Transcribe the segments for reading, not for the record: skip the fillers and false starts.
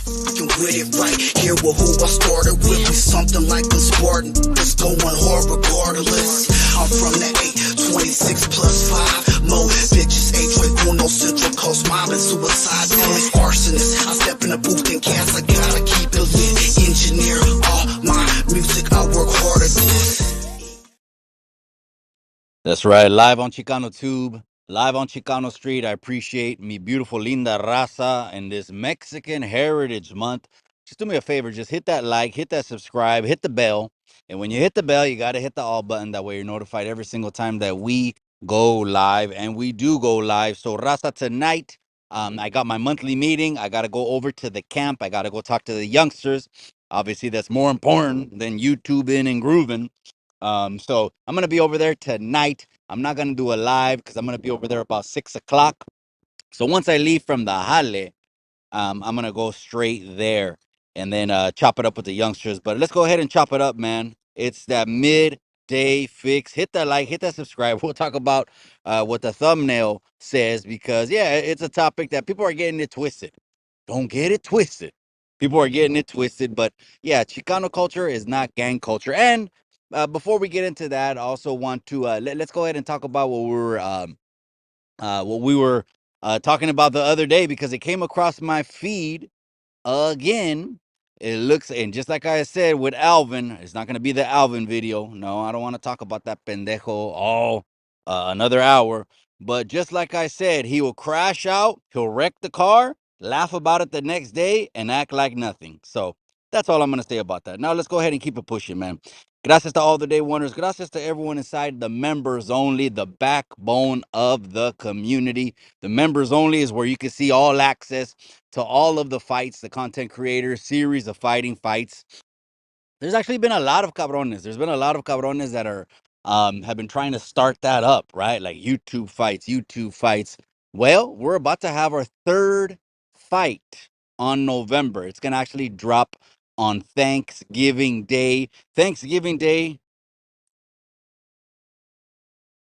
With it right here with who I started with, be something like the Spartan. It's going hard regardless. I'm from the 826 plus 5. Mo bitches, H-Ray, Central Coast, mobbing suicide, always arsonists. I step in the booth and cast, I gotta keep it lit. Engineer all my music, I work hard at this. That's right. Live on Chicano Tube, live on Chicano Street. I appreciate me beautiful Linda Raza in this Mexican Heritage Month. Just do me a favor. Just hit that like, hit that subscribe, hit the bell. And when you hit the bell, you got to hit the all button. That way you're notified every single time that we go live. And we do go live. So Raza, tonight, I got my monthly meeting. I got to go over to the camp. I got to go talk to the youngsters. Obviously, that's more important than YouTubing and grooving. So I'm gonna be over there tonight. I'm not gonna do a live because I'm gonna be over there about 6 o'clock. So once I leave from the Halle, I'm gonna go straight there and then chop it up with the youngsters. But let's go ahead and chop it up, man. It's that midday fix. Hit that like, hit that subscribe. We'll talk about what the thumbnail says because yeah, it's a topic that people are getting it twisted. Don't get it twisted. People are getting it twisted, but yeah, Chicano culture is not gang culture. And before we get into that, I also want to let's go ahead and talk about what we were talking about the other day because it came across my feed again. It looks, and just like I said with Alvin, it's not going to be the Alvin video. No, I don't want to talk about that pendejo all another hour. But just like I said, he will crash out, he'll wreck the car, laugh about it the next day, and act like nothing. So that's all I'm going to say about that. Now let's go ahead and keep it pushing, man. Gracias to all the day wonders. Gracias to everyone inside the members only, the backbone of the community. The members only is where you can see all access to all of the fights, the content creators, series of fighting fights. There's actually been a lot of cabrones. There's been a lot of cabrones that are have been trying to start that up, right? Like YouTube fights, YouTube fights. Well, we're about to have our third fight on November. It's gonna actually drop on Thanksgiving Day. Thanksgiving Day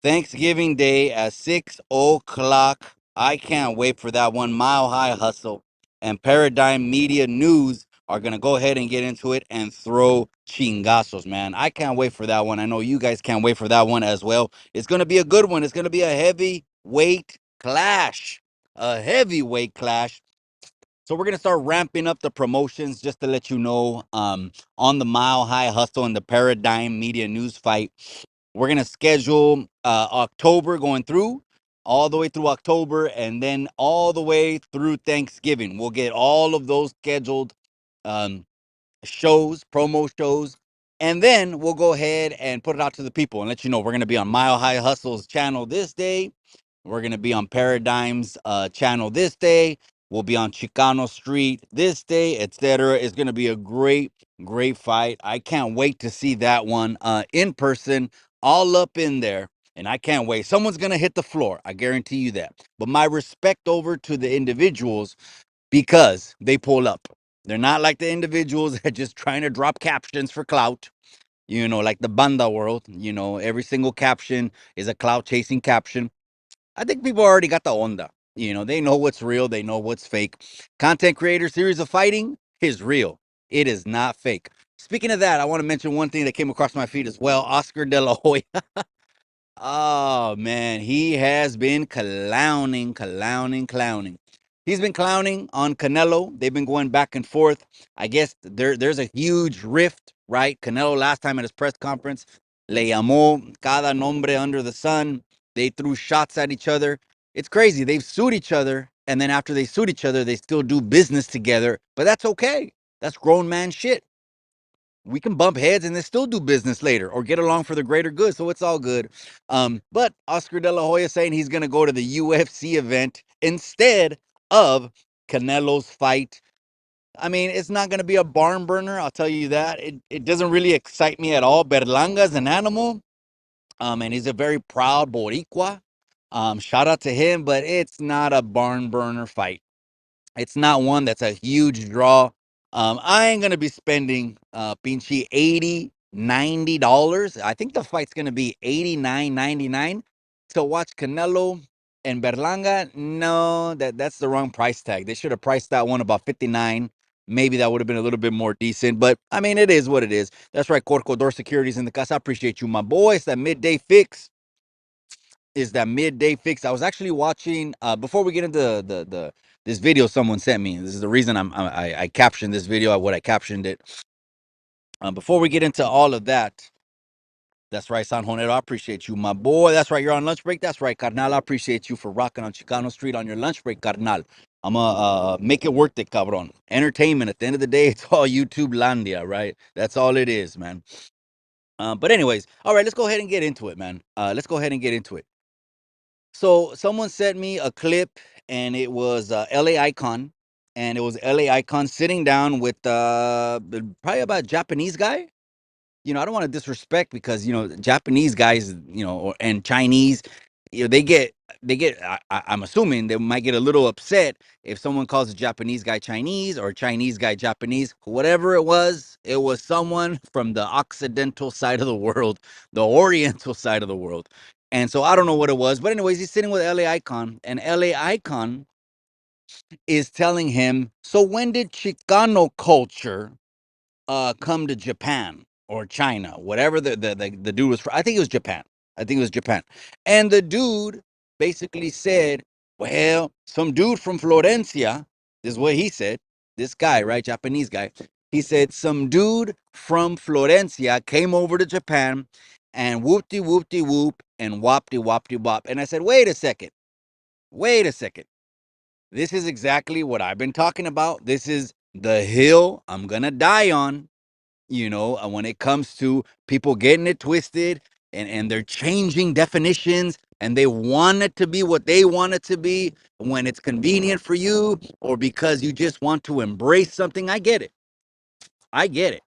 Thanksgiving Day at 6 o'clock. I can't wait for that one. Mile High Hustle and Paradigm Media News are going to go ahead and get into it and throw chingazos, man. I can't wait for that one. I know you guys can't wait for that one as well. It's going to be a good one. It's going to be a heavyweight clash. A heavyweight clash. So we're gonna start ramping up the promotions just to let you know on the Mile High Hustle and the Paradigm Media News fight. We're gonna schedule October going through all the way through October and then all the way through Thanksgiving. We'll get all of those scheduled um, shows, promo shows, and then we'll go ahead and put it out to the people and let you know we're gonna be on Mile High Hustle's channel this day. We're going to be on Paradigm's channel this day. We'll be on Chicano Street this day, etc. It's going to be a great, great fight. I can't wait to see that one in person, all up in there. And I can't wait. Someone's going to hit the floor. I guarantee you that. But my respect over to the individuals because they pull up. They're not like the individuals that are just trying to drop captions for clout. You know, like the banda world. You know, every single caption is a clout chasing caption. I think people already got the onda. You know, they know what's real, they know what's fake. Content creator series of fighting is real. It is not fake. Speaking of that, I want to mention one thing that came across my feed as well. Oscar De La Hoya. Oh man, he has been clowning, clowning, clowning. He's been clowning on Canelo. They've been going back and forth. I guess there's a huge rift, right? Canelo last time at his press conference le llamó cada nombre under the sun. They threw shots at each other. It's crazy. They've sued each other, and then after they sued each other, they still do business together. But that's okay. That's grown man shit. We can bump heads and then still do business later or get along for the greater good. So it's all good. But Oscar De La Hoya saying he's going to go to the UFC event instead of Canelo's fight. I mean, it's not going to be a barn burner. I'll tell you that. It doesn't really excite me at all. Berlanga's an animal. And he's a very proud Boricua. Shout out to him, but it's not a barn burner fight. It's not one that's a huge draw. I ain't gonna be spending pinchy 80, $90. I think the fight's gonna be 89.99 to watch Canelo and Berlanga. No, that's the wrong price tag. They should have priced that one about 59. maybe that would have been a little bit more decent. But I mean, it is what it is. That's right, Corco Door Securities in the casa. I appreciate you, my boy. It's that midday fix. Is that midday fix? I was actually watching before we get into the this video someone sent me. This is the reason I captioned this video. What I captioned it. Before we get into all of that, that's right, San Jonero. I appreciate you, my boy. That's right, you're on lunch break. That's right, Carnal. I appreciate you for rocking on Chicano Street on your lunch break, Carnal. I'm gonna make it worth it, cabron. Entertainment. At the end of the day, it's all YouTube landia, right? That's all it is, man. But anyways, all right, let's go ahead and get into it, man. Let's go ahead and get into it. So someone sent me a clip, and it was LA Icon, and it was LA Icon sitting down with probably about a Japanese guy. I don't want to disrespect because Japanese guys, and Chinese, they get. I'm assuming they might get a little upset if someone calls a Japanese guy Chinese or a Chinese guy Japanese. Whatever it was someone from the Occidental side of the world, the Oriental side of the world, and so I don't know what it was. But anyways, he's sitting with LA Icon, and LA Icon is telling him, "So when did Chicano culture come to Japan or China, whatever the dude was from. I think it was Japan. I think it was Japan. And the dude basically said, well, some dude from Florencia, this is what he said. This guy, right? Japanese guy. He said, some dude from Florencia came over to Japan and whoop-de whoop-de whoop and wop-de wop-de wop. And I said, wait a second. Wait a second. This is exactly what I've been talking about. This is the hill I'm going to die on. When it comes to people getting it twisted and they're changing definitions and they want it to be what they want it to be when it's convenient for you or because you just want to embrace something. I get it. I get it.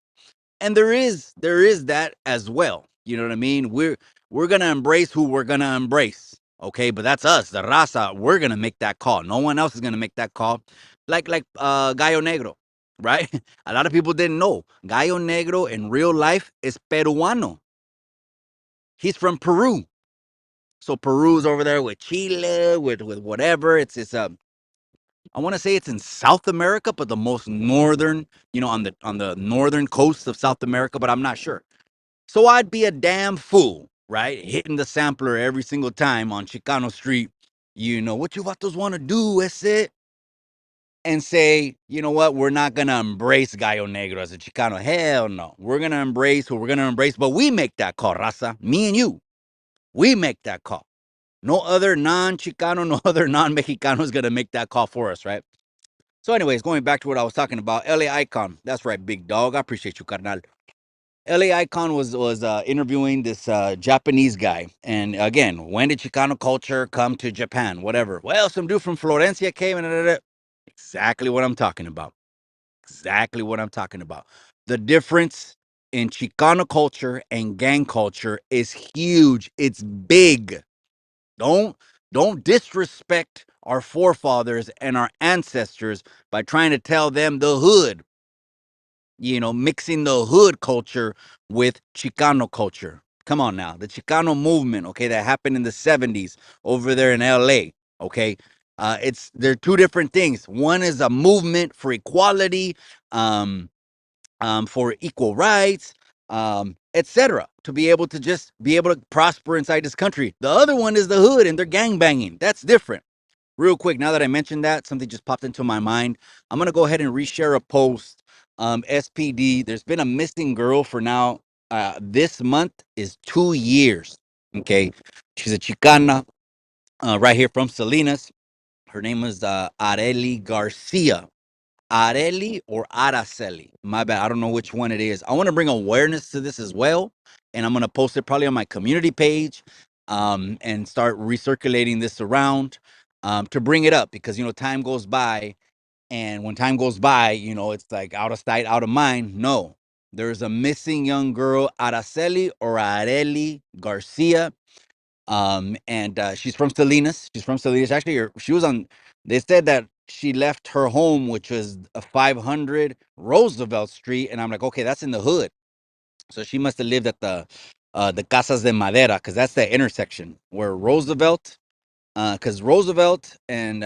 And there is that as well. You know what I mean? We're gonna embrace who we're gonna embrace. Okay, but that's us, the raza. We're gonna make that call. No one else is gonna make that call. Like Gallo Negro, right? A lot of people didn't know. Gallo Negro in real life is Peruano. He's from Peru. So Peru's over there with Chile, with whatever. It's I want to say it's in South America, but the most northern, on the northern coast of South America, but I'm not sure. So I'd be a damn fool, right? Hitting the sampler every single time on Chicano Street. What you vatos want to do, is it? And say, you know what? We're not going to embrace Gallo Negro as a Chicano. Hell no. We're going to embrace who we're going to embrace, but we make that call, raza. Me and you. We make that call. No other non-Chicano, no other non-Mexicano is going to make that call for us, right? So anyways, going back to what I was talking about, LA Icon. That's right, big dog. I appreciate you, carnal. LA Icon was interviewing this Japanese guy, and again, when did Chicano culture come to Japan? Whatever. Well, some dude from Florencia came, and exactly what I'm talking about. Exactly what I'm talking about. The difference in Chicano culture and gang culture is huge. It's big. Don't don't disrespect our forefathers and our ancestors by trying to tell them the hood, mixing the hood culture with Chicano culture. Come on now. The Chicano movement, okay, that happened in the 70s over there in LA, okay? They're two different things. One is a movement for equality, um, for equal rights, etc. To be able to just be able to prosper inside this country. The other one is the hood and they're gang banging. That's different. Real quick, now that I mentioned that, something just popped into my mind. I'm gonna go ahead and reshare a post. SPD. There's been a missing girl for now. This month is 2 years. Okay, she's a Chicana, right here from Salinas. Her name is Areli Garcia. Areli or Araceli. My bad. I don't know which one it is. I want to bring awareness to this as well. And I'm going to post it probably on my community page, and start recirculating this around, to bring it up because, time goes by. And when time goes by, it's like out of sight, out of mind. No, there's a missing young girl, Araceli or Areli Garcia. And she's from Salinas. She's from Salinas. Actually, she was on. They said that she left her home, which was a 500 Roosevelt Street, and I'm like, okay, that's in the hood. So she must have lived at the Casas de Madera, because that's the intersection where Roosevelt Because Roosevelt and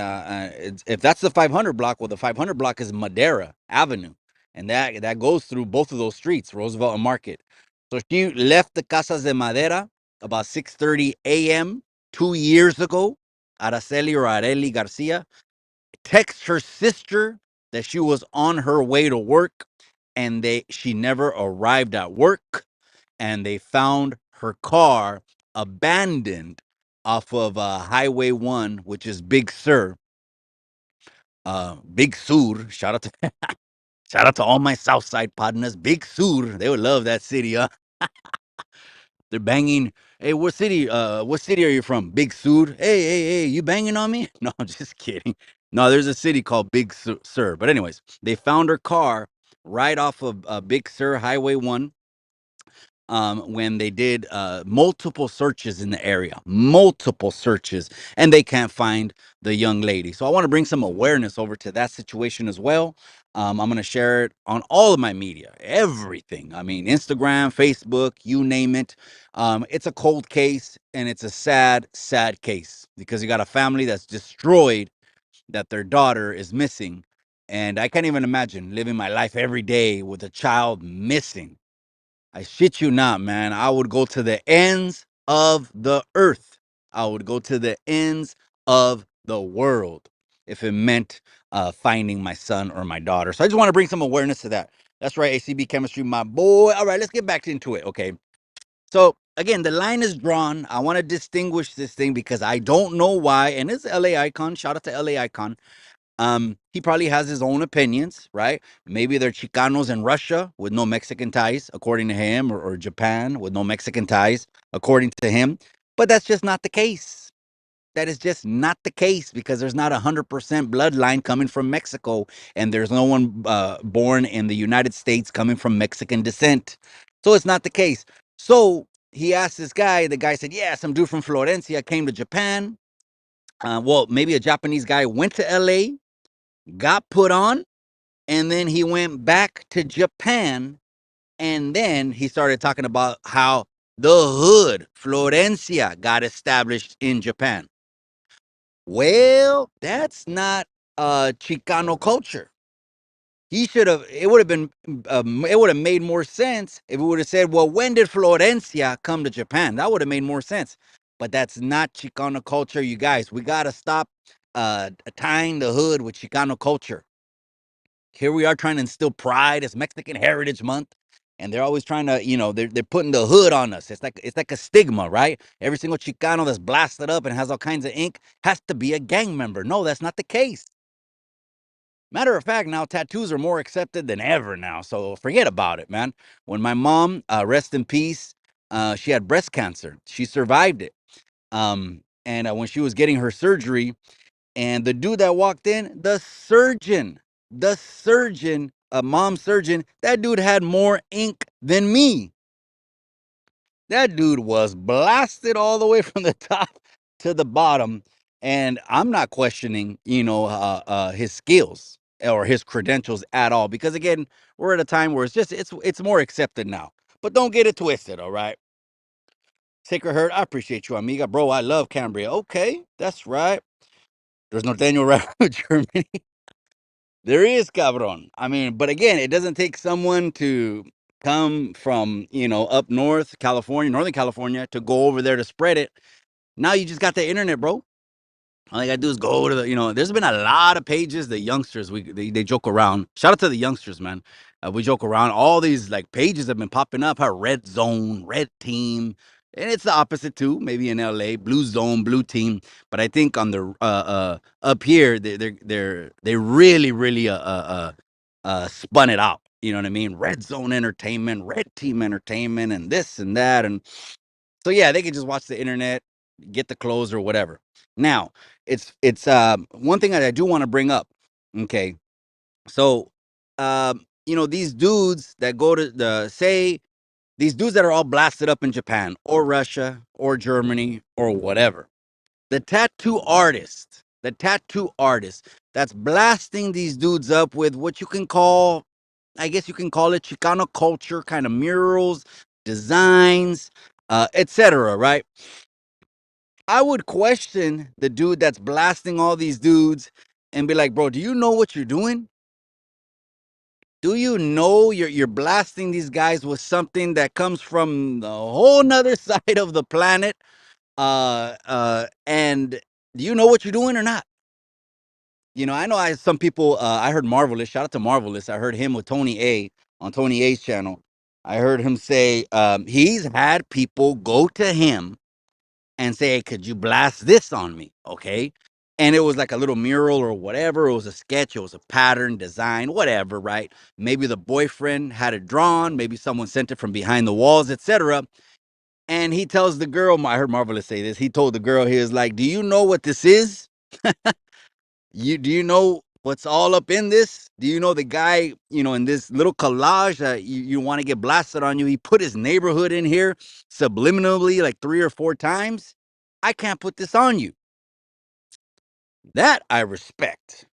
if that's the 500 block, well, the 500 block is Madera Avenue, and that goes through both of those streets, Roosevelt and Market. So she left the Casas de Madera about 6:30 a.m. 2 years ago. Araceli or Areli Garcia text her sister that she was on her way to work, and she never arrived at work, and they found her car abandoned off of Highway 1, which is Big Sur. Big Sur. Shout out to all my South Side partners. Big Sur. They would love that city, huh? They're banging. Hey, what city are you from? Big Sur. Hey, you banging on me? No, I'm just kidding. No, there's a city called Big Sur. But anyways, they found her car right off of Big Sur Highway 1, when they did multiple searches in the area, multiple searches, and they can't find the young lady. So I want to bring some awareness over to that situation as well. I'm going to share it on all of my media, everything. I mean, Instagram, Facebook, you name it. It's a cold case, and it's a sad, sad case because you got a family that's destroyed, that their daughter is missing. And I can't even imagine living my life every day with a child missing. I shit you not, man. I would go to the ends of the earth. I would go to the ends of the world if it meant finding my son or my daughter. So I just want to bring some awareness to that. That's right, ACB chemistry, my boy. All right, let's get back into it. Okay. So again, the line is drawn. I want to distinguish this thing because I don't know why. And it's LA Icon. Shout out to LA Icon. He probably has his own opinions, right? Maybe they're Chicanos in Russia with no Mexican ties, according to him, or Japan with no Mexican ties, according to him. But that's just not the case. That is just not the case because there's not 100% bloodline coming from Mexico, and there's no one born in the United States coming from Mexican descent. So it's not the case. So he asked this guy. The guy said, "Yeah, some dude from Florencia came to Japan. Well, maybe a Japanese guy went to LA, got put on, and then he went back to Japan, and then he started talking about how the hood Florencia got established in Japan. Well, that's not Chicano culture. He should have. It would have been. It would have made more sense if it would have said, "Well, when did Florencia come to Japan?" That would have made more sense. But that's not Chicano culture, you guys. We gotta stop tying the hood with Chicano culture. Here we are trying to instill pride. It's Mexican Heritage Month, and they're always trying to, they're putting the hood on us. It's like a stigma, right? Every single Chicano that's blasted up and has all kinds of ink has to be a gang member. No, that's not the case. Matter of fact, now tattoos are more accepted than ever now. So forget about it, man. When my mom, rest in peace, she had breast cancer. She survived it. And when she was getting her surgery, and the dude that walked in, the surgeon, a mom surgeon, that dude had more ink than me. That dude was blasted all the way from the top to the bottom. And I'm not questioning, his skills or his credentials at all. Because again, we're at a time where it's more accepted now. But don't get it twisted, all right? Sacred Heart, I appreciate you, amiga. Bro, I love Cambria. Okay, that's right. There's Norteño rap Germany. There is, cabron. I mean, but again, it doesn't take someone to come from, up north, California, Northern California, to go over there to spread it. Now you just got the internet, bro. All you gotta do is go to there's been a lot of pages, the youngsters, they joke around. Shout out to the youngsters, man. We joke around. All these like pages have been popping up, her red zone, red team. And it's the opposite too, maybe in LA, blue zone, blue team. But I think on the up here, they really, really spun it out. You know what I mean? Red zone entertainment, red team entertainment, and this and that. And so yeah, they can just watch the internet, get the clothes or whatever. Now, it's one thing that I do want to bring up. Okay, so these dudes that go to these dudes that are all blasted up in Japan or Russia or Germany or whatever. The tattoo artist that's blasting these dudes up with what you can call, I guess you can call it Chicano culture, kind of murals, designs, etc. Right? I would question the dude that's blasting all these dudes and be like, bro, do you know what you're doing? Do you know you're blasting these guys with something that comes from the whole nother side of the planet? And do you know what you're doing or not? I know some people. I heard Marvelous. Shout out to Marvelous. I heard him with Tony A on Tony A's channel. I heard him say he's had people go to him and say, "Hey, could you blast this on me?" Okay. And it was like a little mural or whatever. It was a sketch. It was a pattern, design, whatever, right? Maybe the boyfriend had it drawn. Maybe someone sent it from behind the walls, etc. And he tells the girl, I heard Marvelous say this. He told the girl, he was like, "Do you know what this is? Do you know what's all up in this? Do you know the guy, in this little collage that you want to get blasted on you? He put his neighborhood in here subliminally like 3 or 4 times. I can't put this on you." That I respect.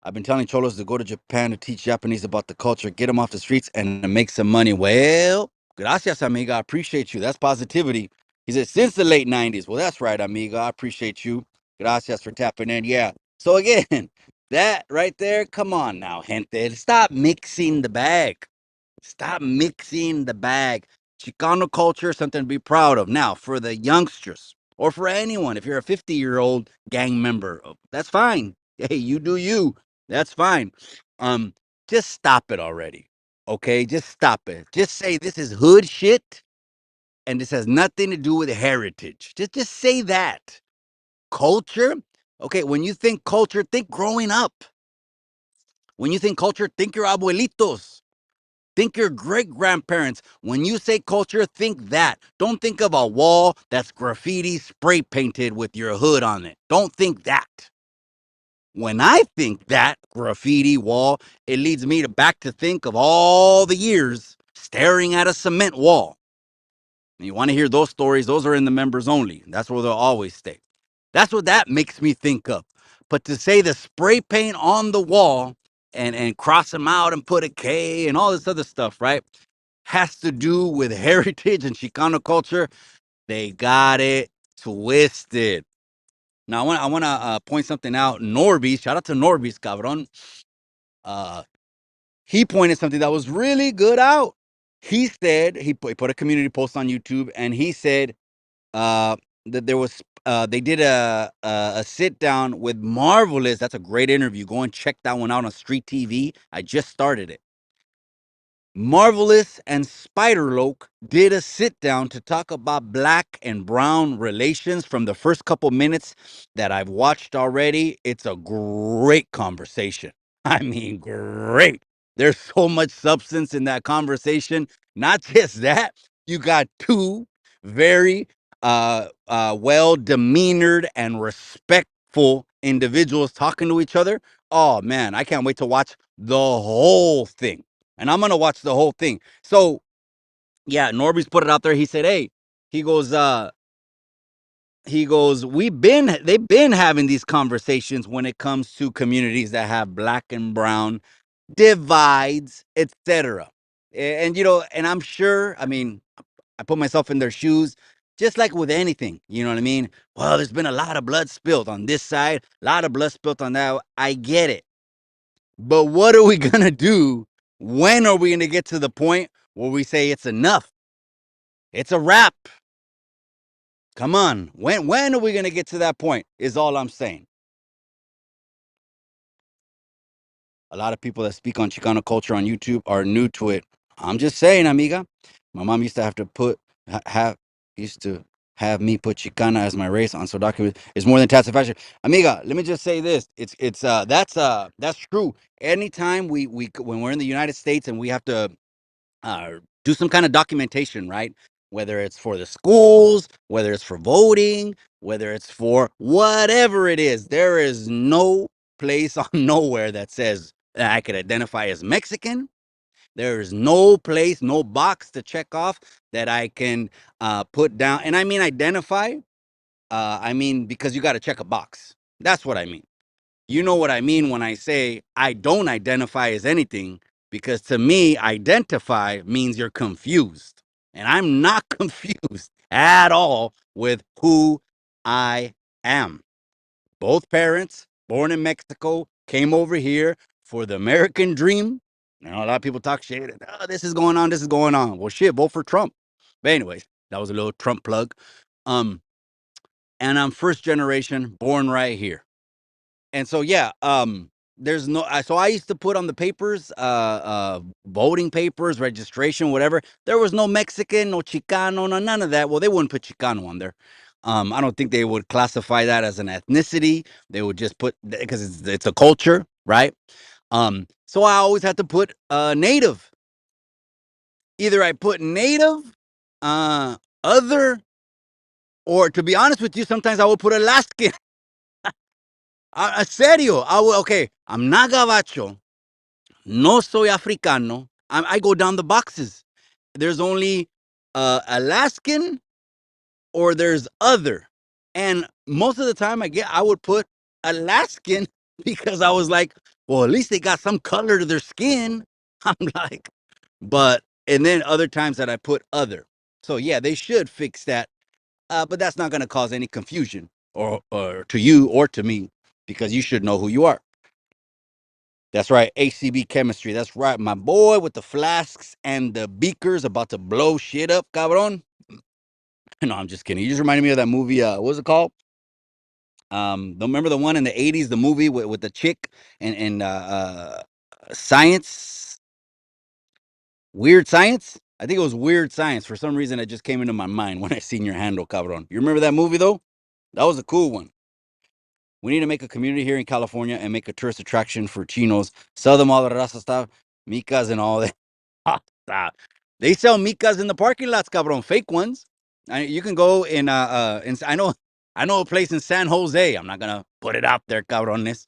I've been telling cholos to go to Japan to teach Japanese about the culture, get them off the streets, and to make some money. Well, gracias, amiga. I appreciate you. That's positivity. He said, since the late 90s. Well, that's right, amiga. I appreciate you. Gracias for tapping in. Yeah. So, again, that right there, come on now, gente. Stop mixing the bag. Stop mixing the bag. Chicano culture is something to be proud of. Now, for the youngsters or for anyone, if you're a 50-year-old gang member, that's fine. Hey, you do you. That's fine. Um, just stop it already. Okay, just stop it. Just say this is hood shit and this has nothing to do with heritage. Just say that. Culture? Okay, when you think culture, think growing up. When you think culture, think your abuelitos. Think your great grandparents. When you say culture, think that. Don't think of a wall that's graffiti spray painted with your hood on it. Don't think that. When I think that graffiti wall, it leads me back to think of all the years staring at a cement wall. And you want to hear those stories? Those are in the members only. That's where they'll always stay. That's what that makes me think of. But to say the spray paint on the wall and cross them out and put a K and all this other stuff, right? Has to do with heritage and Chicano culture. They got it twisted. Now I want to point something out. Norby, shout out to Norby's cabron. Uh, he pointed something that was really good out. He said he put a community post on YouTube, and he said uh, that there was they did a sit down with Marvelous. That's a great interview. Go and check that one out on Street TV. I just started it. Marvelous and Spiderloak did a sit down to talk about black and brown relations from the first couple minutes that I've watched already. It's a great conversation. I mean, great. There's so much substance in that conversation. Not just that, you got two very well demeanored and respectful individuals talking to each other. Oh man, I can't wait to watch the whole thing, and I'm gonna watch the whole thing. So yeah, Norby's put it out there. He said, "Hey," he goes, they've been having these conversations when it comes to communities that have black and brown divides, etc." And and I'm sure. I mean, I put myself in their shoes. Just like with anything, you know what I mean? Well, there's been a lot of blood spilled on this side, a lot of blood spilled on that. I get it. But what are we gonna do? When are we gonna get to the point where we say it's enough? It's a wrap. Come on. When are we gonna get to that point? Is all I'm saying. A lot of people that speak on Chicano culture on YouTube are new to it. I'm just saying, amiga. My mom used to have to used to have me put Chicana as my race on so document. It's more than tax and fashion. Amiga, let me just say this. It's that's true. Anytime we when we're in the United States and we have to uh, do some kind of documentation, right? Whether it's for the schools, whether it's for voting, whether it's for whatever it is, there is no place on nowhere that says that I could identify as Mexican. There is no place, no box to check off that I can put down. And I mean identify. I mean because you got to check a box. That's what I mean. You know what I mean when I say I don't identify as anything, because to me, identify means you're confused. And I'm not confused. at all with who I am. Both parents, born in Mexico, came over here for the American dream. You know, a lot of people talk shit. Oh, this is going on. This is going on. Well, shit, vote for Trump. But anyways, that was a little Trump plug. Um, and I'm first generation, born right here. And so yeah, there's no so I used to put on the papers, voting papers, registration, whatever. There was no Mexican, no Chicano, no none of that. Well, they wouldn't put Chicano on there. I don't think they would classify that as an ethnicity. They would just put because it's a culture, right? So I always had to put native. Either I put native, other, or to be honest with you, sometimes I would put Alaskan. Serio, okay, I'm not gabacho. No soy africano. I go down the boxes. There's only Alaskan or there's other. And most of the time I would put Alaskan because I was like, well, at least they got some color to their skin. I'm like, but, and then other times that I put other. So yeah, they should fix that. But that's not going to cause any confusion or to you or to me because you should know who you are. That's right, ACB chemistry. That's right, my boy with the flasks and the beakers about to blow shit up, cabron. No, I'm just kidding. You just reminded me of that movie. What was it called? Don't remember the one in the '80s, the movie with the chick and science, weird science. I think it was weird science. For some reason, it just came into my mind when I seen your handle, cabron. You remember that movie though? That was a cool one. We need to make a community here in California and make a tourist attraction for chinos. Sell them all the raza stuff, micas and all that. They sell micas in the parking lots, cabron. Fake ones. You can go in. I know a place in San Jose. I'm not gonna put it out there, cabrones.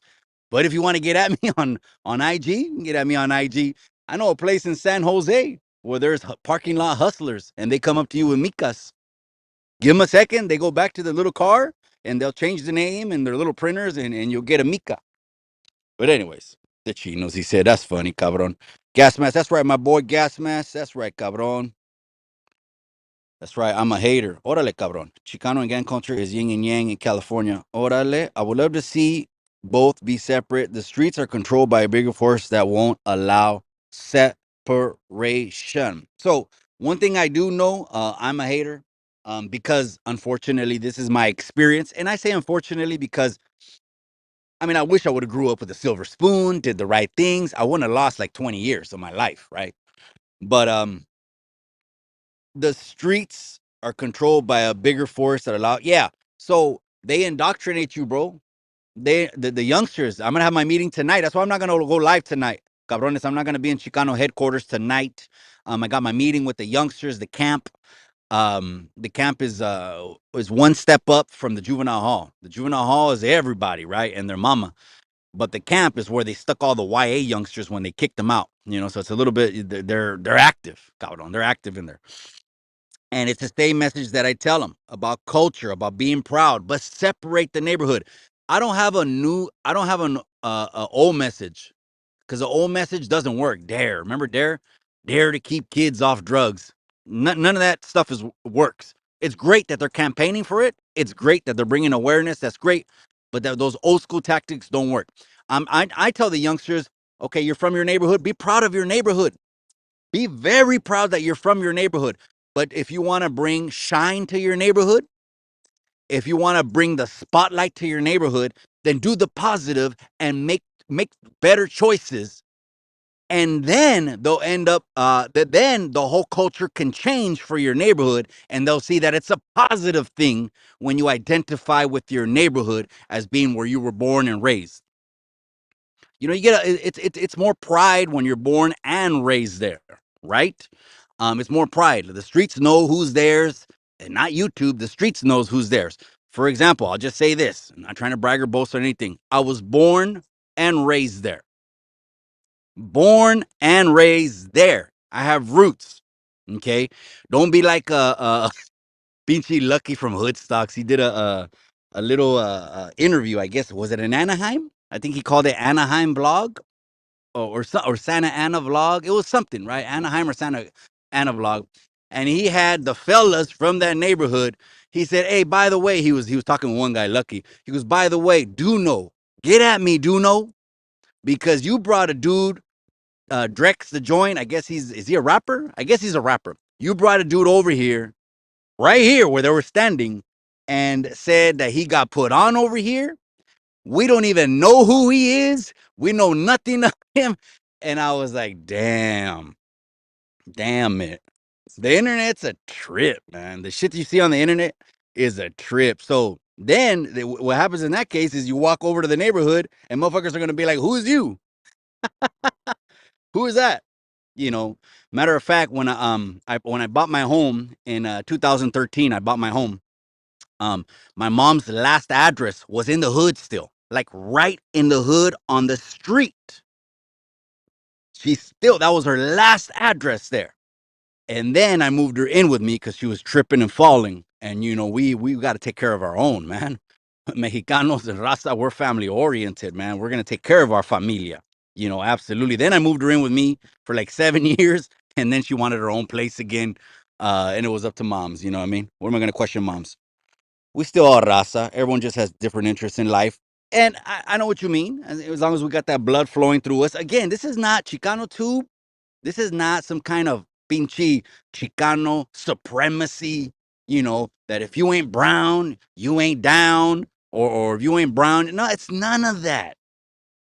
But if you want to get at me on IG, you can get at me on IG. I know a place in San Jose where there's parking lot hustlers, and they come up to you with micas. Give them a second. They go back to the little car, and they'll change the name and their little printers, and you'll get a mica. But anyways, the chinos, he said, that's funny, cabron. Gas mask, that's right, my boy, gas mask. That's right, cabron. That's right, I'm a hater. Órale, cabron. Chicano and gang culture is yin and yang in California. Órale, I would love to see both be separate. The streets are controlled by a bigger force that won't allow separation. So, one thing I do know, I'm a hater because unfortunately, this is my experience. And I say unfortunately because I mean, I wish I would have grew up with a silver spoon, did the right things. I wouldn't have lost like 20 years of my life, right? But the streets are controlled by a bigger force that allow yeah. So they indoctrinate you, bro. The youngsters. I'm gonna have my meeting tonight. That's why I'm not gonna go live tonight. Cabrones, I'm not gonna be in Chicano headquarters tonight. I got my meeting with the youngsters, the camp. The camp is one step up from the juvenile hall. The juvenile hall is everybody, right? And their mama. But the camp is where they stuck all the YA youngsters when they kicked them out. You know, so it's a little bit they're active, cabrón. They're active in there. And it's the same message that I tell them about culture, about being proud, but separate the neighborhood. I don't have an old message because the old message doesn't work. Dare, remember dare to keep kids off drugs. None of that stuff works. It's great that they're campaigning for it. It's great that they're bringing awareness. That's great, but those old school tactics don't work. I tell the youngsters, okay, you're from your neighborhood. Be proud of your neighborhood. Be very proud that you're from your neighborhood. But if you want to bring shine to your neighborhood, if you want to bring the spotlight to your neighborhood, then do the positive and make better choices. And then they'll end up that then the whole culture can change for your neighborhood and they'll see that it's a positive thing when you identify with your neighborhood as being where you were born and raised. You know, you get it's more pride when you're born and raised there, right? It's more pride. The streets know who's theirs, and not YouTube. The streets knows who's theirs. For example, I'll just say this. I'm not trying to brag or boast or anything. I was born and raised there. Born and raised there. I have roots. Okay, don't be like Pinchy Lucky from Hoodstocks. He did a little interview. I guess was it in Anaheim? I think he called it Anaheim Blog or Santa Ana vlog. It was something, right? Anaheim or Santa Ana vlog. and he had the fellas from that neighborhood. He said, "Hey, by the way," he was talking with one guy, Lucky. He goes, "By the way, Duno, get at me, Duno, because you brought a dude, Drex the Joint. I guess is he a rapper? I guess he's a rapper. You brought a dude over here, right here where they were standing, and said that he got put on over here. We don't even know who he is. We know nothing of him." And I was like, damn it. The internet's a trip, man. The shit you see on the internet is a trip. So then what happens in that case is you walk over to the neighborhood and motherfuckers are going to be like, "Who's you? Who is that?" You know, matter of fact, when I bought my home in 2013, I bought my home. Um, my mom's last address was in the hood still, like right in the hood on the street. That was her last address there. And then I moved her in with me because she was tripping and falling. And we got to take care of our own, man. Mexicanos and Raza, we're family oriented, man. We're gonna take care of our familia. Absolutely. Then I moved her in with me for like 7 years, and then she wanted her own place again. And it was up to moms. You know what I mean? What am I gonna question moms? We still are Raza. Everyone just has different interests in life. And I know what you mean. As long as we got that blood flowing through us. Again, this is not Chicano tube. This is not some kind of pinche Chicano supremacy, that if you ain't brown, you ain't down, or if you ain't brown. No, it's none of that.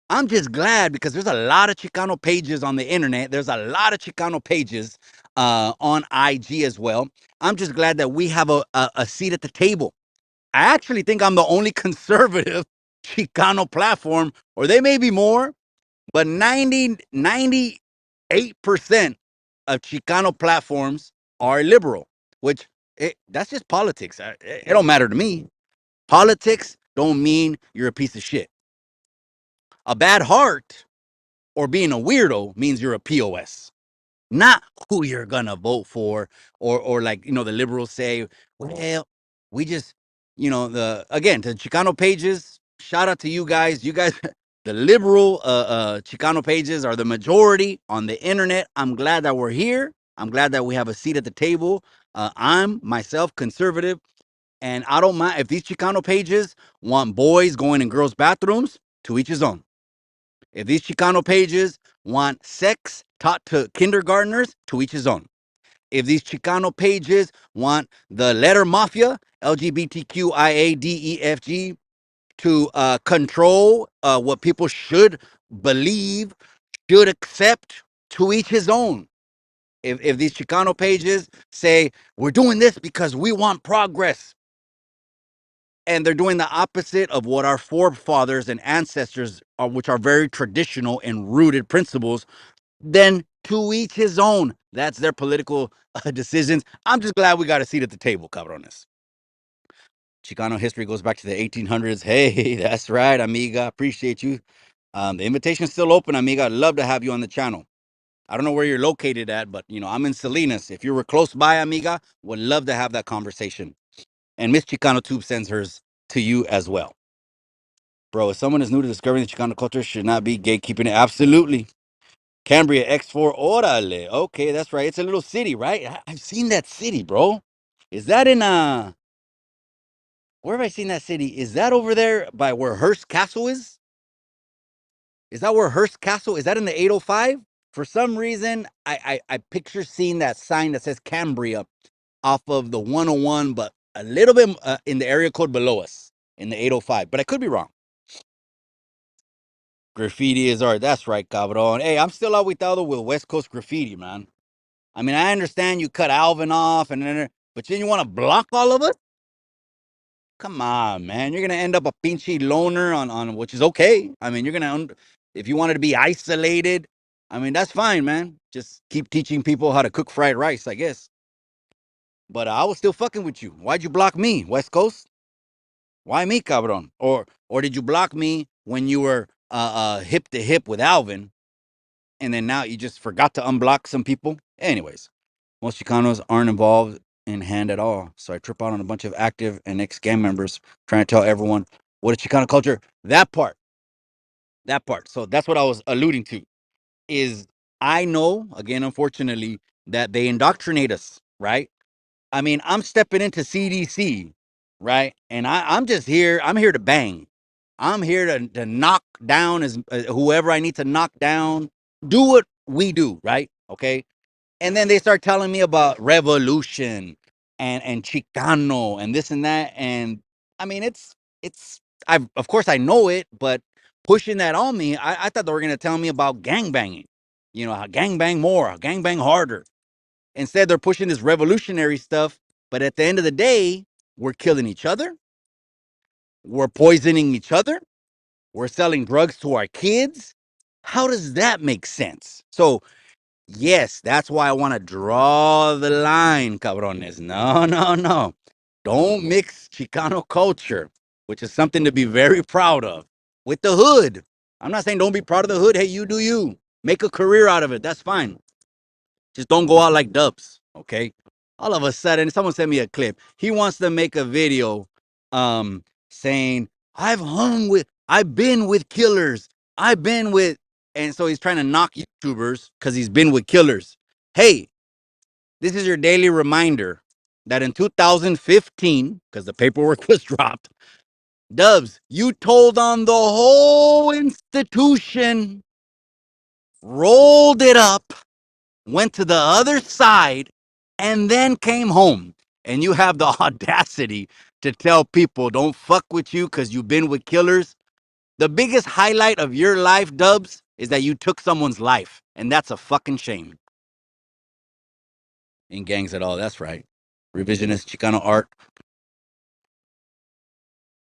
I'm just glad because there's a lot of Chicano pages on the internet. There's a lot of Chicano pages on IG as well. I'm just glad that we have a seat at the table. I actually think I'm the only conservative Chicano platform, or they may be more, but 98% of Chicano platforms are liberal, which that's just politics. It don't matter to me. Politics don't mean you're a piece of shit. A bad heart or being a weirdo means you're a POS, not who you're gonna vote for, or like the liberals say, well, we just the again to Chicano pages. Shout out to you guys. You guys, the liberal Chicano pages are the majority on the internet. I'm glad that we're here. I'm glad that we have a seat at the table. I'm myself conservative, and I don't mind if these Chicano pages want boys going in girls' bathrooms. To each his own. If these Chicano pages want sex taught to kindergartners, to each his own. If these Chicano pages want the letter mafia, LGBTQIADEFG, to control what people should believe, should accept, to each his own. If these Chicano pages say, we're doing this because we want progress, and they're doing the opposite of what our forefathers and ancestors are, which are very traditional and rooted principles, then to each his own. That's their political decisions. I'm just glad we got a seat at the table, cabrones. Chicano history goes back to the 1800s. Hey, that's right, amiga. Appreciate you. The invitation's still open, amiga. I'd love to have you on the channel. I don't know where you're located at, but I'm in Salinas. If you were close by, amiga, would love to have that conversation. And Miss Chicano Tube sends hers to you as well. Bro, if someone is new to discovering the Chicano culture, should not be gatekeeping it. Absolutely. Cambria X4, orale. Okay, that's right. It's a little city, right? I've seen that city, bro. Is that in where have I seen that city? Is that over there by where Hearst Castle is? Is that where Hearst Castle is? That in the 805? For some reason, I picture seeing that sign that says Cambria off of the 101, but a little bit in the area code below us in the 805. But I could be wrong. Graffiti is art. That's right, cabron. Hey, I'm still aguitado with West Coast graffiti, man. I mean, I understand you cut Alvin off, but then you want to block all of us? Come on, man. You're gonna end up a pinchy loner on which is okay. I mean, if you wanted to be isolated, I mean, that's fine, man. Just keep teaching people how to cook fried rice, I guess. But I was still fucking with you. Why'd you block me, West Coast? Why me, cabron? Or did you block me when you were hip to hip with Alvin, and then now you just forgot to unblock some people? Anyways, most Chicanos aren't involved in hand at all. So I trip out on a bunch of active and ex gang members trying to tell everyone what is Chicano culture. That part. That part. So that's what I was alluding to. Is I know, again, unfortunately, that they indoctrinate us. right? I mean, I'm stepping into CDC, right? And I'm just here. I'm here to bang. I'm here to knock down as whoever I need to knock down. Do what we do, right? Okay. And then they start telling me about revolution and Chicano and this and that. And I mean, it's I of course I know it, but pushing that on me, I thought they were gonna tell me about gang banging. You know, how gang bang more, gang bang harder. Instead, they're pushing this revolutionary stuff. But at the end of the day, we're killing each other. We're poisoning each other. We're selling drugs to our kids. How does that make sense? So, yes, that's why I want to draw the line, cabrones. No, no, no. Don't mix Chicano culture, which is something to be very proud of, with the hood. I'm not saying don't be proud of the hood. Hey, you do you. Make a career out of it. That's fine. Just don't go out like dubs, okay? All of a sudden, someone sent me a clip. He wants to make a video saying, I've been with killers. I've been with, and so he's trying to knock YouTubers because he's been with killers. Hey, this is your daily reminder that in 2015, because the paperwork was dropped, Dubs, you told on the whole institution, rolled it up, went to the other side, and then came home. And you have the audacity to tell people don't fuck with you because you've been with killers. The biggest highlight of your life, Dubs, is that you took someone's life. And that's a fucking shame. In gangs at all. That's right. Revisionist Chicano art.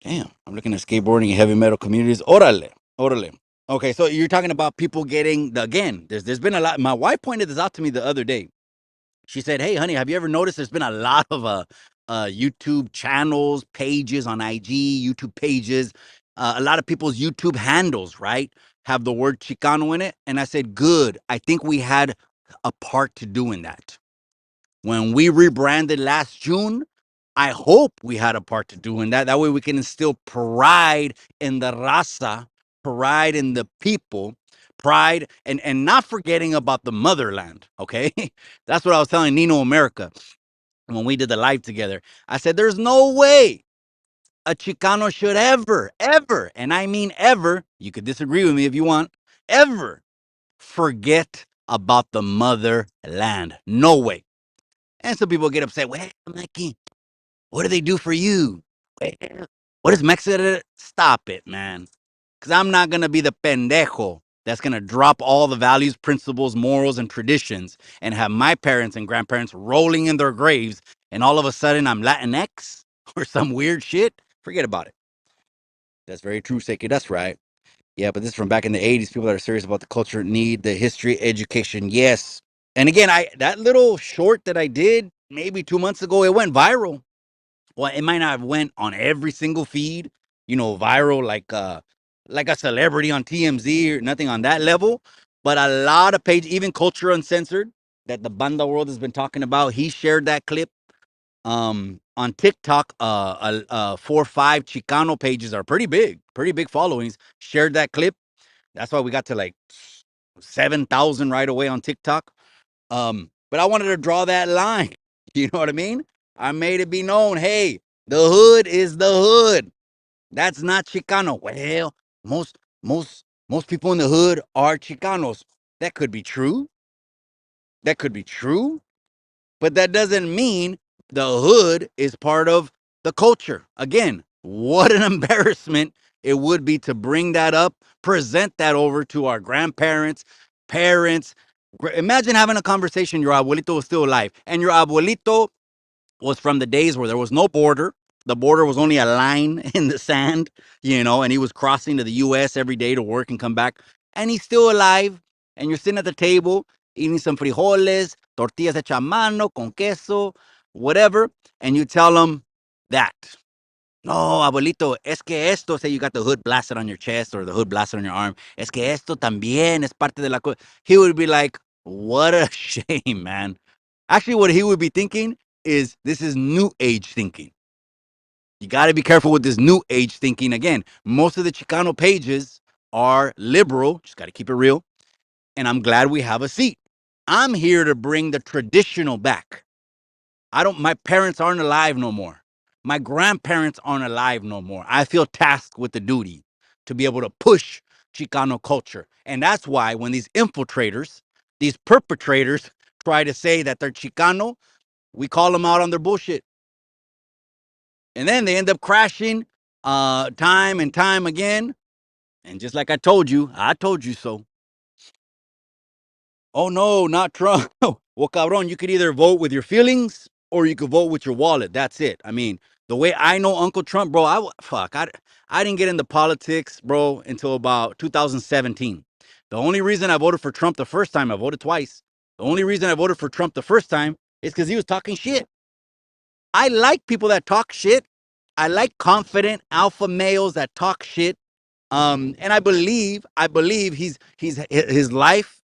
Damn. I'm looking at skateboarding and heavy metal communities. Orale. Orale. Okay, so you're talking about people getting again. There's been a lot. My wife pointed this out to me the other day. She said, "Hey, honey, have you ever noticed there's been a lot of YouTube channels, pages on IG, YouTube pages, a lot of people's YouTube handles, right, have the word Chicano in it?" And I said, "Good. I think we had a part to do in that. When we rebranded last June, I hope we had a part to do in that. That way we can instill pride in the raza, pride in the people, pride, and not forgetting about the motherland, okay?" That's what I was telling Nino America when we did the live together. I said, there's no way a Chicano should ever, and I mean ever, you could disagree with me if you want, ever forget about the motherland. No way. And some people get upset. Well, Mikey, what do they do for you? Well, what is Mexico? Stop it, man. Because I'm not going to be the pendejo that's going to drop all the values, principles, morals, and traditions and have my parents and grandparents rolling in their graves. And all of a sudden I'm Latinx or some weird shit. Forget about it. That's very true, Seiki. That's right. Yeah, but this is from back in the 80s. People that are serious about the culture need the history education. Yes. And again, I that little short that I did maybe 2 months ago, it went viral. Well, it might not have went on every single feed, viral like a celebrity on TMZ or nothing on that level. But a lot of pages, even Culture Uncensored, that the Banda World has been talking about, he shared that clip. On TikTok, 4 or 5 Chicano pages are pretty big followings. Shared that clip. That's why we got to like 7,000 right away on TikTok. But I wanted to draw that line. You know what I mean? I made it be known. Hey, the hood is the hood. That's not Chicano. Well, most people in the hood are Chicanos. That could be true. That could be true. But that doesn't mean the hood is part of the culture. Again, what an embarrassment it would be to bring that up, present that over to our grandparents, parents. Imagine having a conversation, your abuelito was still alive, and your abuelito was from the days where there was no border. The border was only a line in the sand, and he was crossing to the US every day to work and come back. And he's still alive. And you're sitting at the table eating some frijoles, tortillas hecha a mano, con queso, whatever. And you tell him that. No, abuelito, es que esto, say you got the hood blasted on your chest or the hood blasted on your arm. Es que esto también es parte de la cosa. He would be like, what a shame, man. Actually, what he would be thinking is this is new age thinking. You got to be careful with this new age thinking. Again, most of the Chicano pages are liberal. Just got to keep it real. And I'm glad we have a seat. I'm here to bring the traditional back. My parents aren't alive no more. My grandparents aren't alive no more. I feel tasked with the duty to be able to push Chicano culture. And that's why when these infiltrators, these perpetrators try to say that they're Chicano, we call them out on their bullshit. And then they end up crashing time and time again. And just like I told you so. Oh no, not Trump. Well, cabron, you could either vote with your feelings or you could vote with your wallet. That's it. I mean, the way I know Uncle Trump, bro, I didn't get into politics, bro, until about 2017. The only reason I voted for Trump the first time, I voted twice. The only reason I voted for Trump the first time is because he was talking shit. I like people that talk shit. I like confident alpha males that talk shit. And I believe his life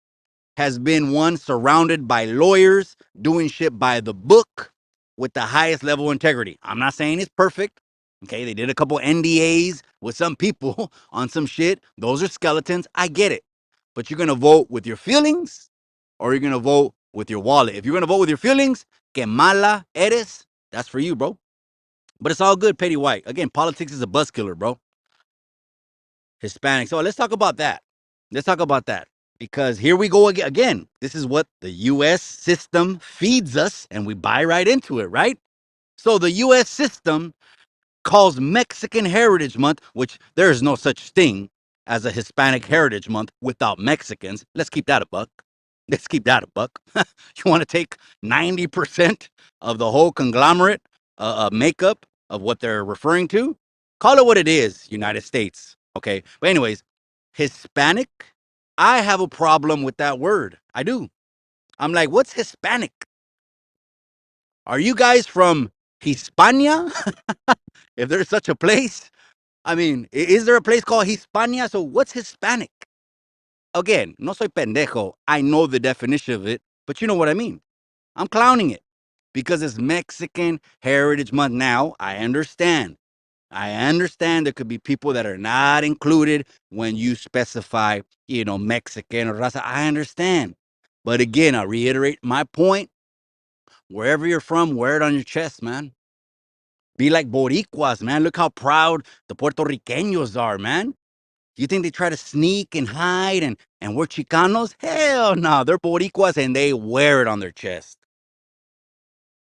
has been one surrounded by lawyers doing shit by the book with the highest level of integrity. I'm not saying it's perfect. Okay, they did a couple NDAs with some people on some shit. Those are skeletons. I get it. But you're going to vote with your feelings or you're going to vote with your wallet. If you're going to vote with your feelings, que mala eres, that's for you, bro. But it's all good, Petty White. Again, politics is a buzz killer, bro. Hispanic. So let's talk about that. Let's talk about that because here we go again. Again, this is what the U.S. system feeds us, and we buy right into it, right? So the U.S. system calls Mexican Heritage Month, which there is no such thing as a Hispanic Heritage Month without Mexicans. Let's keep that a buck. Let's keep that a buck. You want to take 90% of the whole conglomerate makeup of what they're referring to? Call it what it is, United States. Okay. But, anyways, Hispanic, I have a problem with that word. I do. I'm like, what's Hispanic? Are you guys from Hispania? If there's such a place? I mean, is there a place called Hispania? So what's Hispanic? Again, no soy pendejo. I know the definition of it, but you know what I mean. I'm clowning it because it's Mexican Heritage Month. Now, I understand. I understand there could be people that are not included when you specify, Mexican or raza. I understand. But again, I reiterate my point. Wherever you're from, wear it on your chest, man. Be like Boricuas, man. Look how proud the Puerto Ricanos are, man. You think they try to sneak and hide and we're Chicanos? Hell no, they're Boricuas and they wear it on their chest.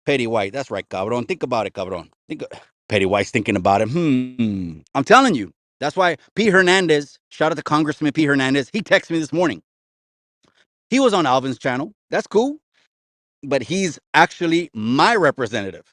Petty White, that's right, cabron. Think about it, cabron. Petty White's thinking about it. I'm telling you. That's why P. Hernandez, shout out to Congressman P. Hernandez, he texted me this morning. He was on Alvin's channel. That's cool. But he's actually my representative.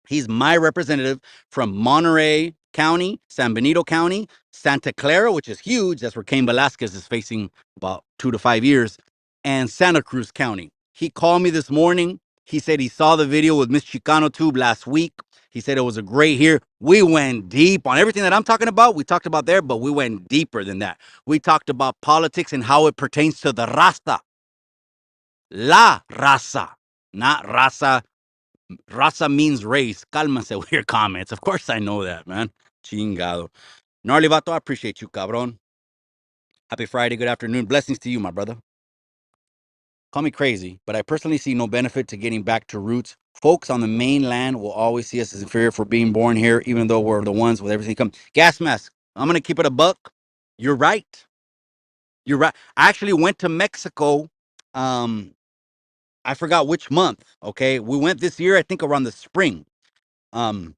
He's my representative from Monterey County, San Benito County, Santa Clara, which is huge. That's where Cain Velasquez is facing about 2 to 5 years, and Santa Cruz County. He called me this morning. He said he saw the video with Miss Chicano Tube last week. He said it was a great here. We went deep on everything that I'm talking about. We talked about there, but we went deeper than that. We talked about politics and how it pertains to the raza. La raza, not raza. Raza means race. Cálmase with your comments. Of course I know that, man. Chingado. Gnarly Vato, I appreciate you, cabron. Happy Friday. Good afternoon. Blessings to you, my brother. Call me crazy, but I personally see no benefit to getting back to roots. Folks on the mainland will always see us as inferior for being born here, even though we're the ones with everything come. Gas mask. I'm going to keep it a buck. You're right. You're right. I actually went to Mexico. I forgot which month. Okay. We went this year, I think around the spring. Um,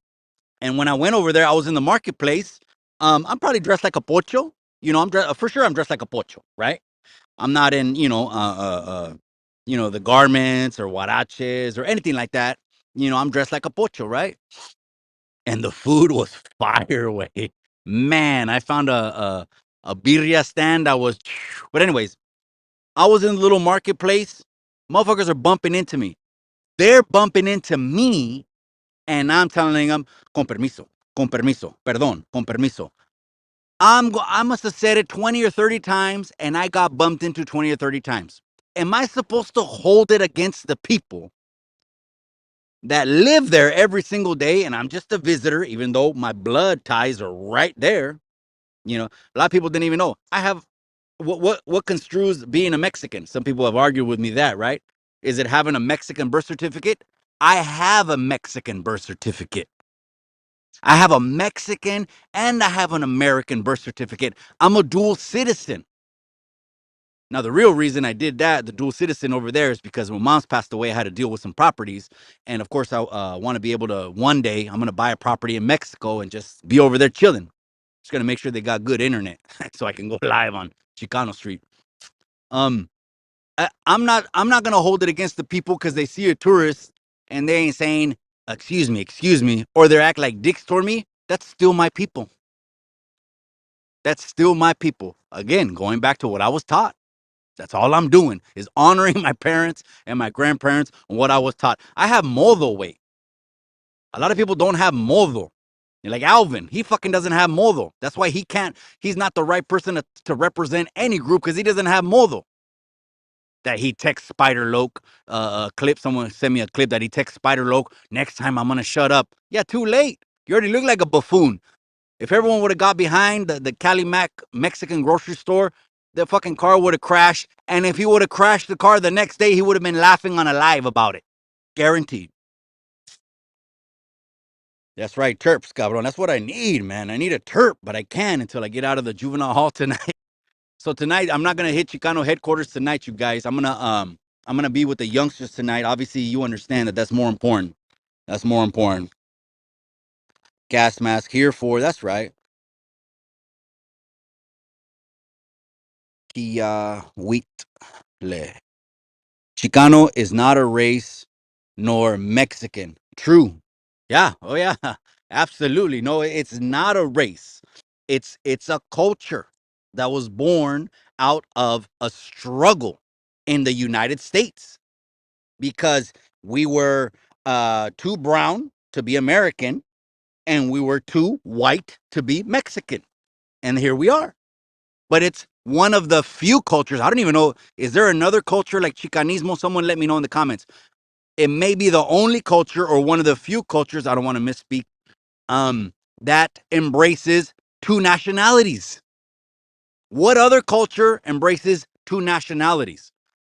And when I went over there, I was in the marketplace. I'm probably dressed like a pocho. For sure I'm dressed like a pocho, right? I'm not in, the garments or huaraches or anything like that. I'm dressed like a pocho, right? And the food was fire way. Man, I found a birria stand that was, but anyways, I was in the little marketplace. Motherfuckers are bumping into me. They're bumping into me and I'm telling them, con permiso, perdón, con permiso. I must have said it 20 or 30 times, and I got bumped into 20 or 30 times. Am I supposed to hold it against the people that live there every single day, and I'm just a visitor, even though my blood ties are right there? A lot of people didn't even know. I have what construes being a Mexican? Some people have argued with me that, right? Is it having a Mexican birth certificate? I have a Mexican birth certificate. I have a Mexican and I have an American birth certificate. I'm a dual citizen. Now, the real reason I did that, the dual citizen over there, is because when mom's passed away, I had to deal with some properties. And of course, I want to be able to one day, I'm going to buy a property in Mexico and just be over there chilling. Just going to make sure they got good internet so I can go live on Chicano Street. Um, I'm not going to hold it against the people because they see a tourist and they ain't saying, excuse me, or they act like dicks toward me. That's still my people. That's still my people. Again, going back to what I was taught. That's all I'm doing is honoring my parents and my grandparents and what I was taught. I have modo weight. A lot of people don't have modo. You're like Alvin, he fucking doesn't have modo. That's why he's not the right person to represent any group because he doesn't have modo. That he texts Spider Loke a clip. Someone sent me a clip that he texts Spider Loke. Next time I'm gonna shut up. Yeah, too late. You already look like a buffoon. If everyone would have got behind the Cali Mac Mexican grocery store, the fucking car would have crashed. And if he would have crashed the car the next day, he would have been laughing on a live about it. Guaranteed. That's right, terps, cabrón. That's what I need, man. I need a terp, but I can until I get out of the juvenile hall tonight. So tonight, I'm not gonna hit Chicano headquarters tonight, you guys. I'm gonna be with the youngsters tonight. Obviously, you understand that that's more important. That's more important. Gas mask here for. That's right. Kia wheat le. Chicano is not a race nor Mexican. True. Yeah. Oh yeah. Absolutely. No, it's not a race. It's a culture that was born out of a struggle in the United States because we were too brown to be American and we were too white to be Mexican. And here we are. But it's one of the few cultures. I don't even know. Is there another culture like Chicanismo? Someone let me know in the comments. It may be the only culture or one of the few cultures, I don't want to misspeak, that embraces two nationalities. What other culture embraces two nationalities?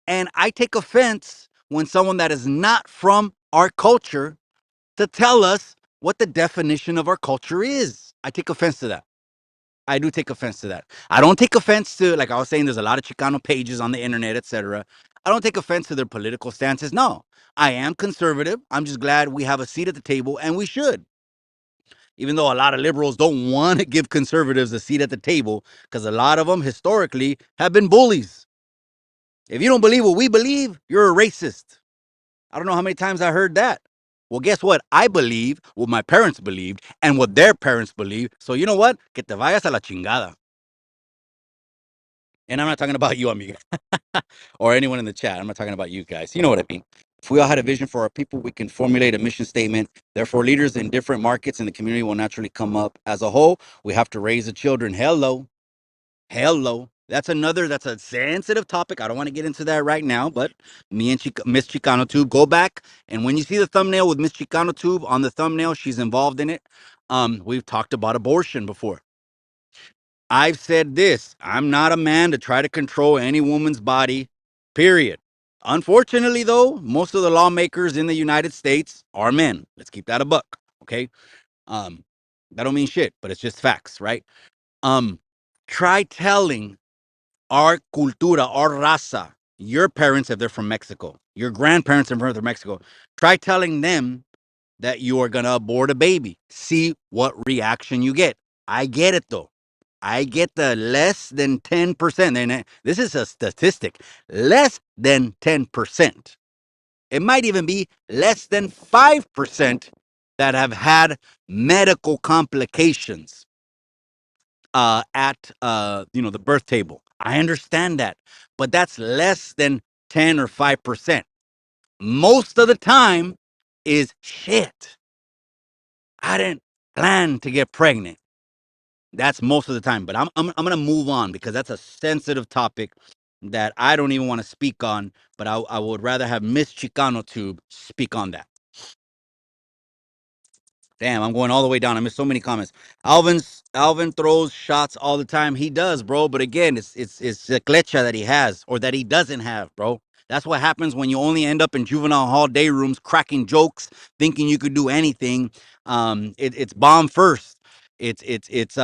And I take offense when someone that is not from our culture to tell us what the definition of our culture is. I take offense to that. I do take offense to that. I don't take offense to, like I was saying, there's a lot of Chicano pages on the internet, etc. I don't take offense to their political stances. No, I am conservative. I'm just glad we have a seat at the table, and we should. Even though a lot of liberals don't want to give conservatives a seat at the table, because a lot of them historically have been bullies. If you don't believe what we believe, you're a racist. I don't know how many times I heard that. Well, guess what? I believe what my parents believed and what their parents believe. So you know what? Que te vayas a la chingada. And I'm not talking about you, amigo, or anyone in the chat. I'm not talking about you guys. You know what I mean. If we all had a vision for our people, we can formulate a mission statement. Therefore, leaders in different markets in the community will naturally come up. As a whole, we have to raise the children. Hello. Hello. That's a sensitive topic. I don't want to get into that right now, but me and Miss Chicano Tube, go back. And when you see the thumbnail with Miss Chicano Tube on the thumbnail, she's involved in it. We've talked about abortion before. I've said this. I'm not a man to try to control any woman's body, period. Unfortunately, though, most of the lawmakers in the United States are men. Let's keep that a buck. Okay. Um, that don't mean shit, but it's just facts, right? Um, Try telling our cultura, our raza, your parents, if they're from Mexico, your grandparents, if they're from Mexico, try telling them that you are going to abort a baby. See what reaction you get. I get it, though. I get the less than 10%. And this is a statistic. Less than 10%. It might even be less than 5% that have had medical complications at the birth table. I understand that, but that's less than 10 or 5%. Most of the time is shit. I didn't plan to get pregnant. That's most of the time, but I'm gonna move on because that's a sensitive topic that I don't even want to speak on. But I would rather have Miss Chicano Tube speak on that. Damn, I'm going all the way down. I missed so many comments. Alvin throws shots all the time. He does, bro. But again, it's the clecha that he has or that he doesn't have, bro. That's what happens when you only end up in juvenile hall day rooms cracking jokes, thinking you could do anything. It's bomb first. It's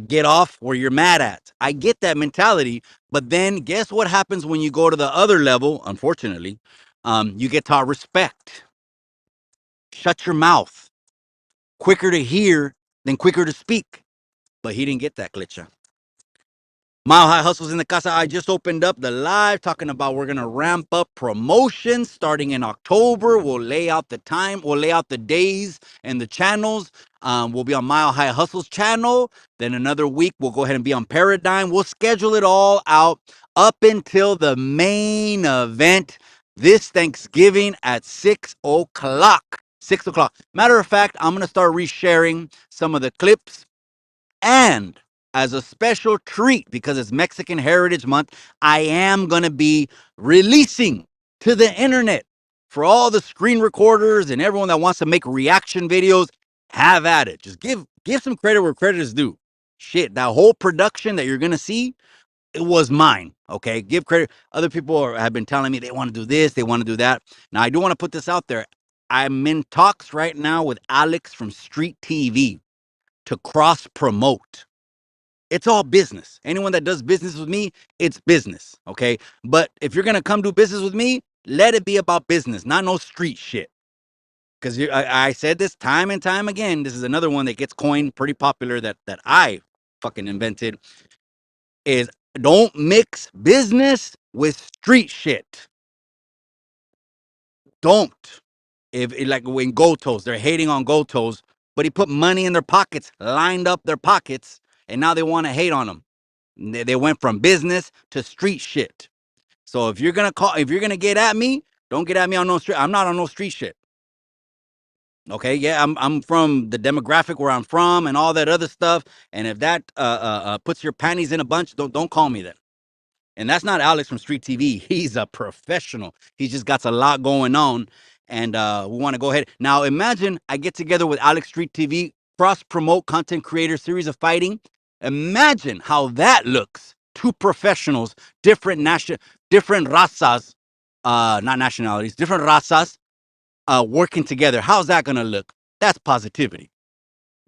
get off where you're mad at. I get that mentality, but then guess what happens when you go to the other level? Unfortunately, you get taught respect. Shut your mouth. Quicker to hear than quicker to speak. But he didn't get that glitch. Mile High Hustles in the Casa. I just opened up the live talking about we're going to ramp up promotions starting in October. We'll lay out the time, we'll lay out the days and the channels. We'll be on Mile High Hustles channel. Then another week, we'll go ahead and be on Paradigm. We'll schedule it all out up until the main event this Thanksgiving at 6 o'clock. 6 o'clock. Matter of fact, I'm going to start resharing some of the clips, and as a special treat, because it's Mexican Heritage Month, I am going to be releasing to the internet for all the screen recorders and everyone that wants to make reaction videos. Have at it. Just give some credit where credit is due. Shit, that whole production that you're going to see, it was mine. Okay, give credit. Other people have been telling me they want to do this, they want to do that. Now, I do want to put this out there. I'm in talks right now with Alex from Street TV to cross promote. It's all business. Anyone that does business with me, it's business. Okay. But if you're going to come do business with me, let it be about business, not no street shit. Because I said this time and time again. This is another one that gets coined pretty popular that I fucking invented is don't mix business with street shit. Don't. If like when Gotos, they're hating on Gotos, but he put money in their pockets, lined up their pockets, and now they want to hate on him. They went from business to street shit. So if you're gonna get at me, don't get at me on no street. I'm not on no street shit. Okay, yeah, I'm from the demographic where I'm from and all that other stuff. And if that puts your panties in a bunch, don't call me then. And that's not Alex from Street TV. He's a professional. He's just got a lot going on. And we want to go ahead. Now, imagine I get together with Alex Street TV, cross promote content creator series of fighting. Imagine how that looks. Two professionals, different razas, not nationalities, different razas working together. How's that going to look? That's positivity.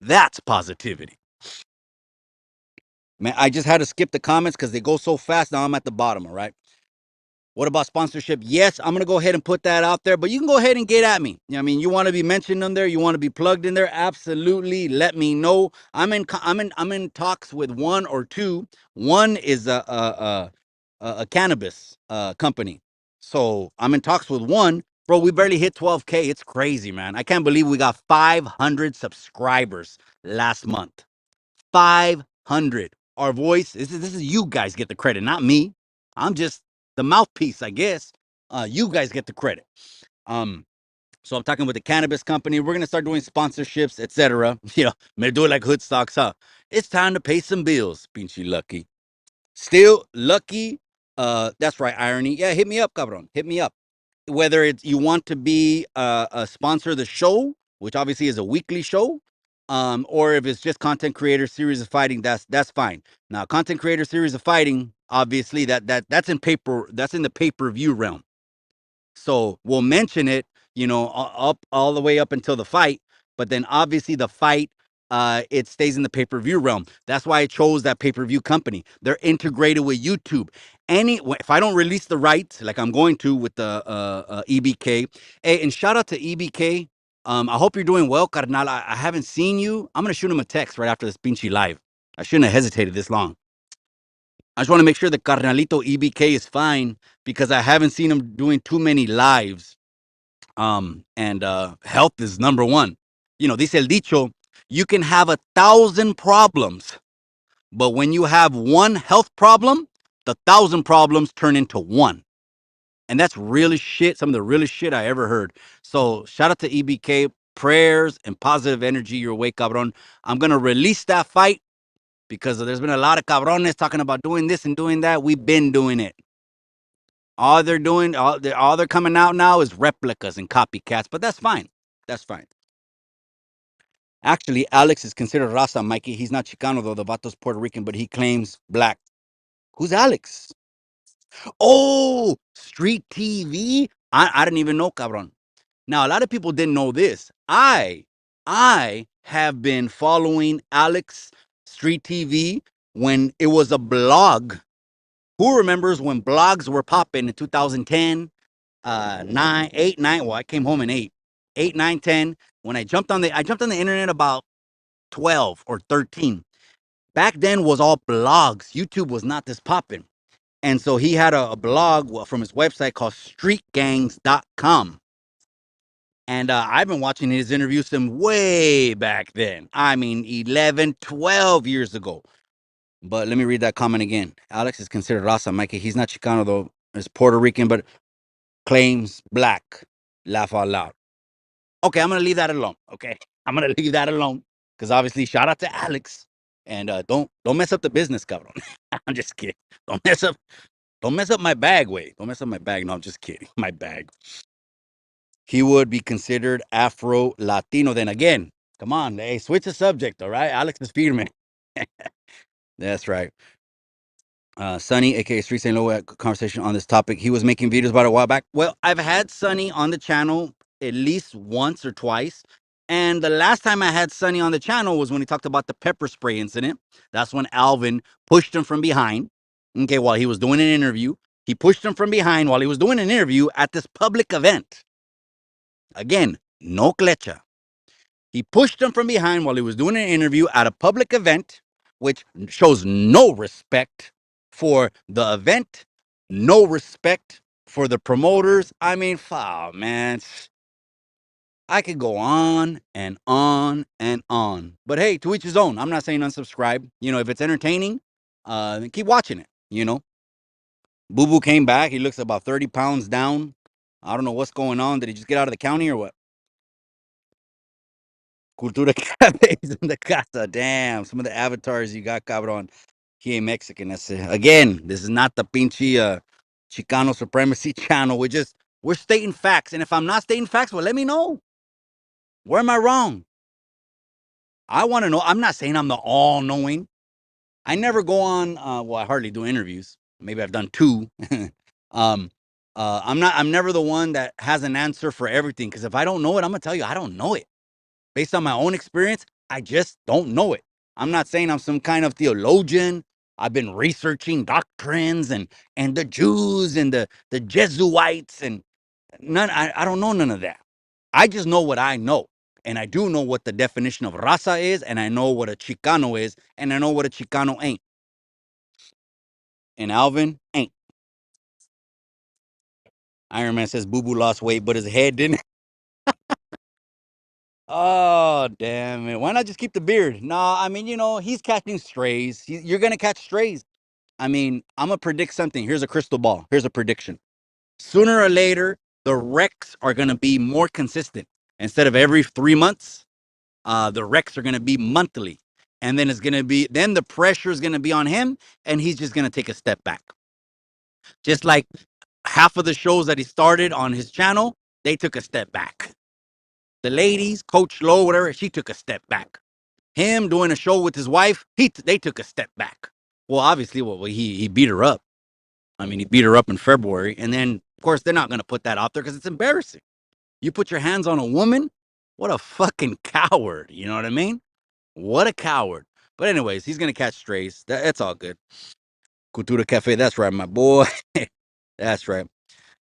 That's positivity. Man, I just had to skip the comments because they go so fast. Now I'm at the bottom, all right? What about sponsorship? Yes, I'm gonna go ahead and put that out there, but you can go ahead and get at me. You know what I mean, you want to be mentioned on there, you want to be plugged in there, absolutely. Let me know. I'm in talks with one or two. One is a cannabis company, so I'm in talks with one. Bro, we barely hit 12K. It's crazy, man. I can't believe we got 500 subscribers last month. 500. Our voice, this is you guys get the credit, not me. I'm just the mouthpiece, I guess. You guys get the credit. Um, so I'm talking with the cannabis company. We're gonna start doing sponsorships, etc. You know, may do it like Hood Stocks, huh? It's time to pay some bills, pinchy lucky. Still lucky. That's right, irony. Yeah, hit me up, cabron. Hit me up. Whether it's you want to be a sponsor of the show, which obviously is a weekly show, or if it's just content creator series of fighting, that's fine. Now, content creator series of fighting, obviously that's in the pay-per-view realm. So we'll mention it, up all the way up until the fight, but then obviously the fight, it stays in the pay-per-view realm. That's why I chose that pay-per-view company. They're integrated with YouTube. If I don't release the rights, like I'm going to with the EBK, hey, and shout out to EBK. I hope you're doing well, carnal. I haven't seen you. I'm gonna shoot him a text right after this pinchy live. I shouldn't have hesitated this long. I just want to make sure the carnalito EBK is fine because I haven't seen him doing too many lives. And health is number one. Dice el dicho, you can have 1,000 problems, but when you have one health problem, the 1,000 problems turn into one. And that's really shit, some of the realest shit I ever heard. So shout out to EBK, prayers and positive energy your way, cabron. I'm going to release that fight because there's been a lot of cabrones talking about doing this and doing that. We've been doing it. All they're coming out now is replicas and copycats, but that's fine. That's fine. Actually, Alex is considered Raza, Mikey. He's not Chicano, though. The vato's Puerto Rican, but he claims black. Who's Alex? Oh, street TV. I didn't even know, cabron. Now a lot of people didn't know this. I have been following Alex Street TV when it was a blog. Who remembers when blogs were popping in 2010, 9, 8, 9? Well, I came home in 8, 8, 9, 10. When I jumped on the internet about 12 or 13. Back then was all blogs. YouTube was not this popping. And so he had a blog from his website called streetgangs.com. And I've been watching his interviews from way back then. I mean, 11, 12 years ago. But let me read that comment again. Alex is considered raza, Mikey. He's not Chicano, though. He's Puerto Rican, but claims black. Laugh out loud. Okay, I'm going to leave that alone. Okay. I'm going to leave that alone. Because obviously, shout out to Alex. And don't mess up the business, cabrón. I'm just kidding. Don't mess up. Don't mess up my bag. Wait. Don't mess up my bag. No, I'm just kidding. My bag. He would be considered Afro Latino. Then again, come on, hey, switch the subject, all right? Alex is Peterman. That's right. Sonny, aka Street St. Louis, had a conversation on this topic. He was making videos about it a while back. Well, I've had Sonny on the channel at least once or twice. And the last time I had Sonny on the channel was when he talked about the pepper spray incident. That's when Alvin pushed him from behind. Okay, while he was doing an interview. He pushed him from behind while he was doing an interview at this public event. Again, no clecha. He pushed him from behind while he was doing an interview at a public event, which shows no respect for the event, no respect for the promoters. I mean, wow, man. I could go on and on and on. But hey, to each his own. I'm not saying unsubscribe. You know, if it's entertaining, then keep watching it. You know, Boo Boo came back. He looks about 30 pounds down. I don't know what's going on. Did he just get out of the county or what? Cultura Cafes in the casa. Damn, some of the avatars you got, cabron. He ain't Mexican. That's it. Again, this is not the pinche Chicano supremacy channel. We're stating facts. And if I'm not stating facts, well, let me know. Where am I wrong? I want to know. I'm not saying I'm the all knowing. I never go on, well, I hardly do interviews. Maybe I've done two. um, I'm never the one that has an answer for everything. Because if I don't know it, I'm going to tell you, I don't know it. Based on my own experience, I just don't know it. I'm not saying I'm some kind of theologian. I've been researching doctrines and the Jews and the Jesuits and none. I don't know none of that. I just know what I know. And I do know what the definition of raza is, and I know what a Chicano is, and I know what a Chicano ain't. And Alvin ain't. Iron Man says Boo Boo lost weight, but his head didn't. Oh, damn it. Why not just keep the beard? No, I mean, he's catching strays. You're going to catch strays. I mean, I'm going to predict something. Here's a crystal ball. Here's a prediction. Sooner or later, the wrecks are going to be more consistent. Instead of every 3 months, the wrecks are going to be monthly. And then then the pressure is going to be on him, and he's just going to take a step back. Just like half of the shows that he started on his channel, they took a step back. The ladies, Coach Lowe, whatever, she took a step back. Him doing a show with his wife, they took a step back. Well, obviously, he beat her up. I mean, he beat her up in February, and then of course they're not going to put that out there because it's embarrassing. You put your hands on a woman, what a fucking coward. You know what I mean? What a coward. But anyways, he's going to catch strays. That's all good. Cultura Cafe, that's right, my boy. That's right.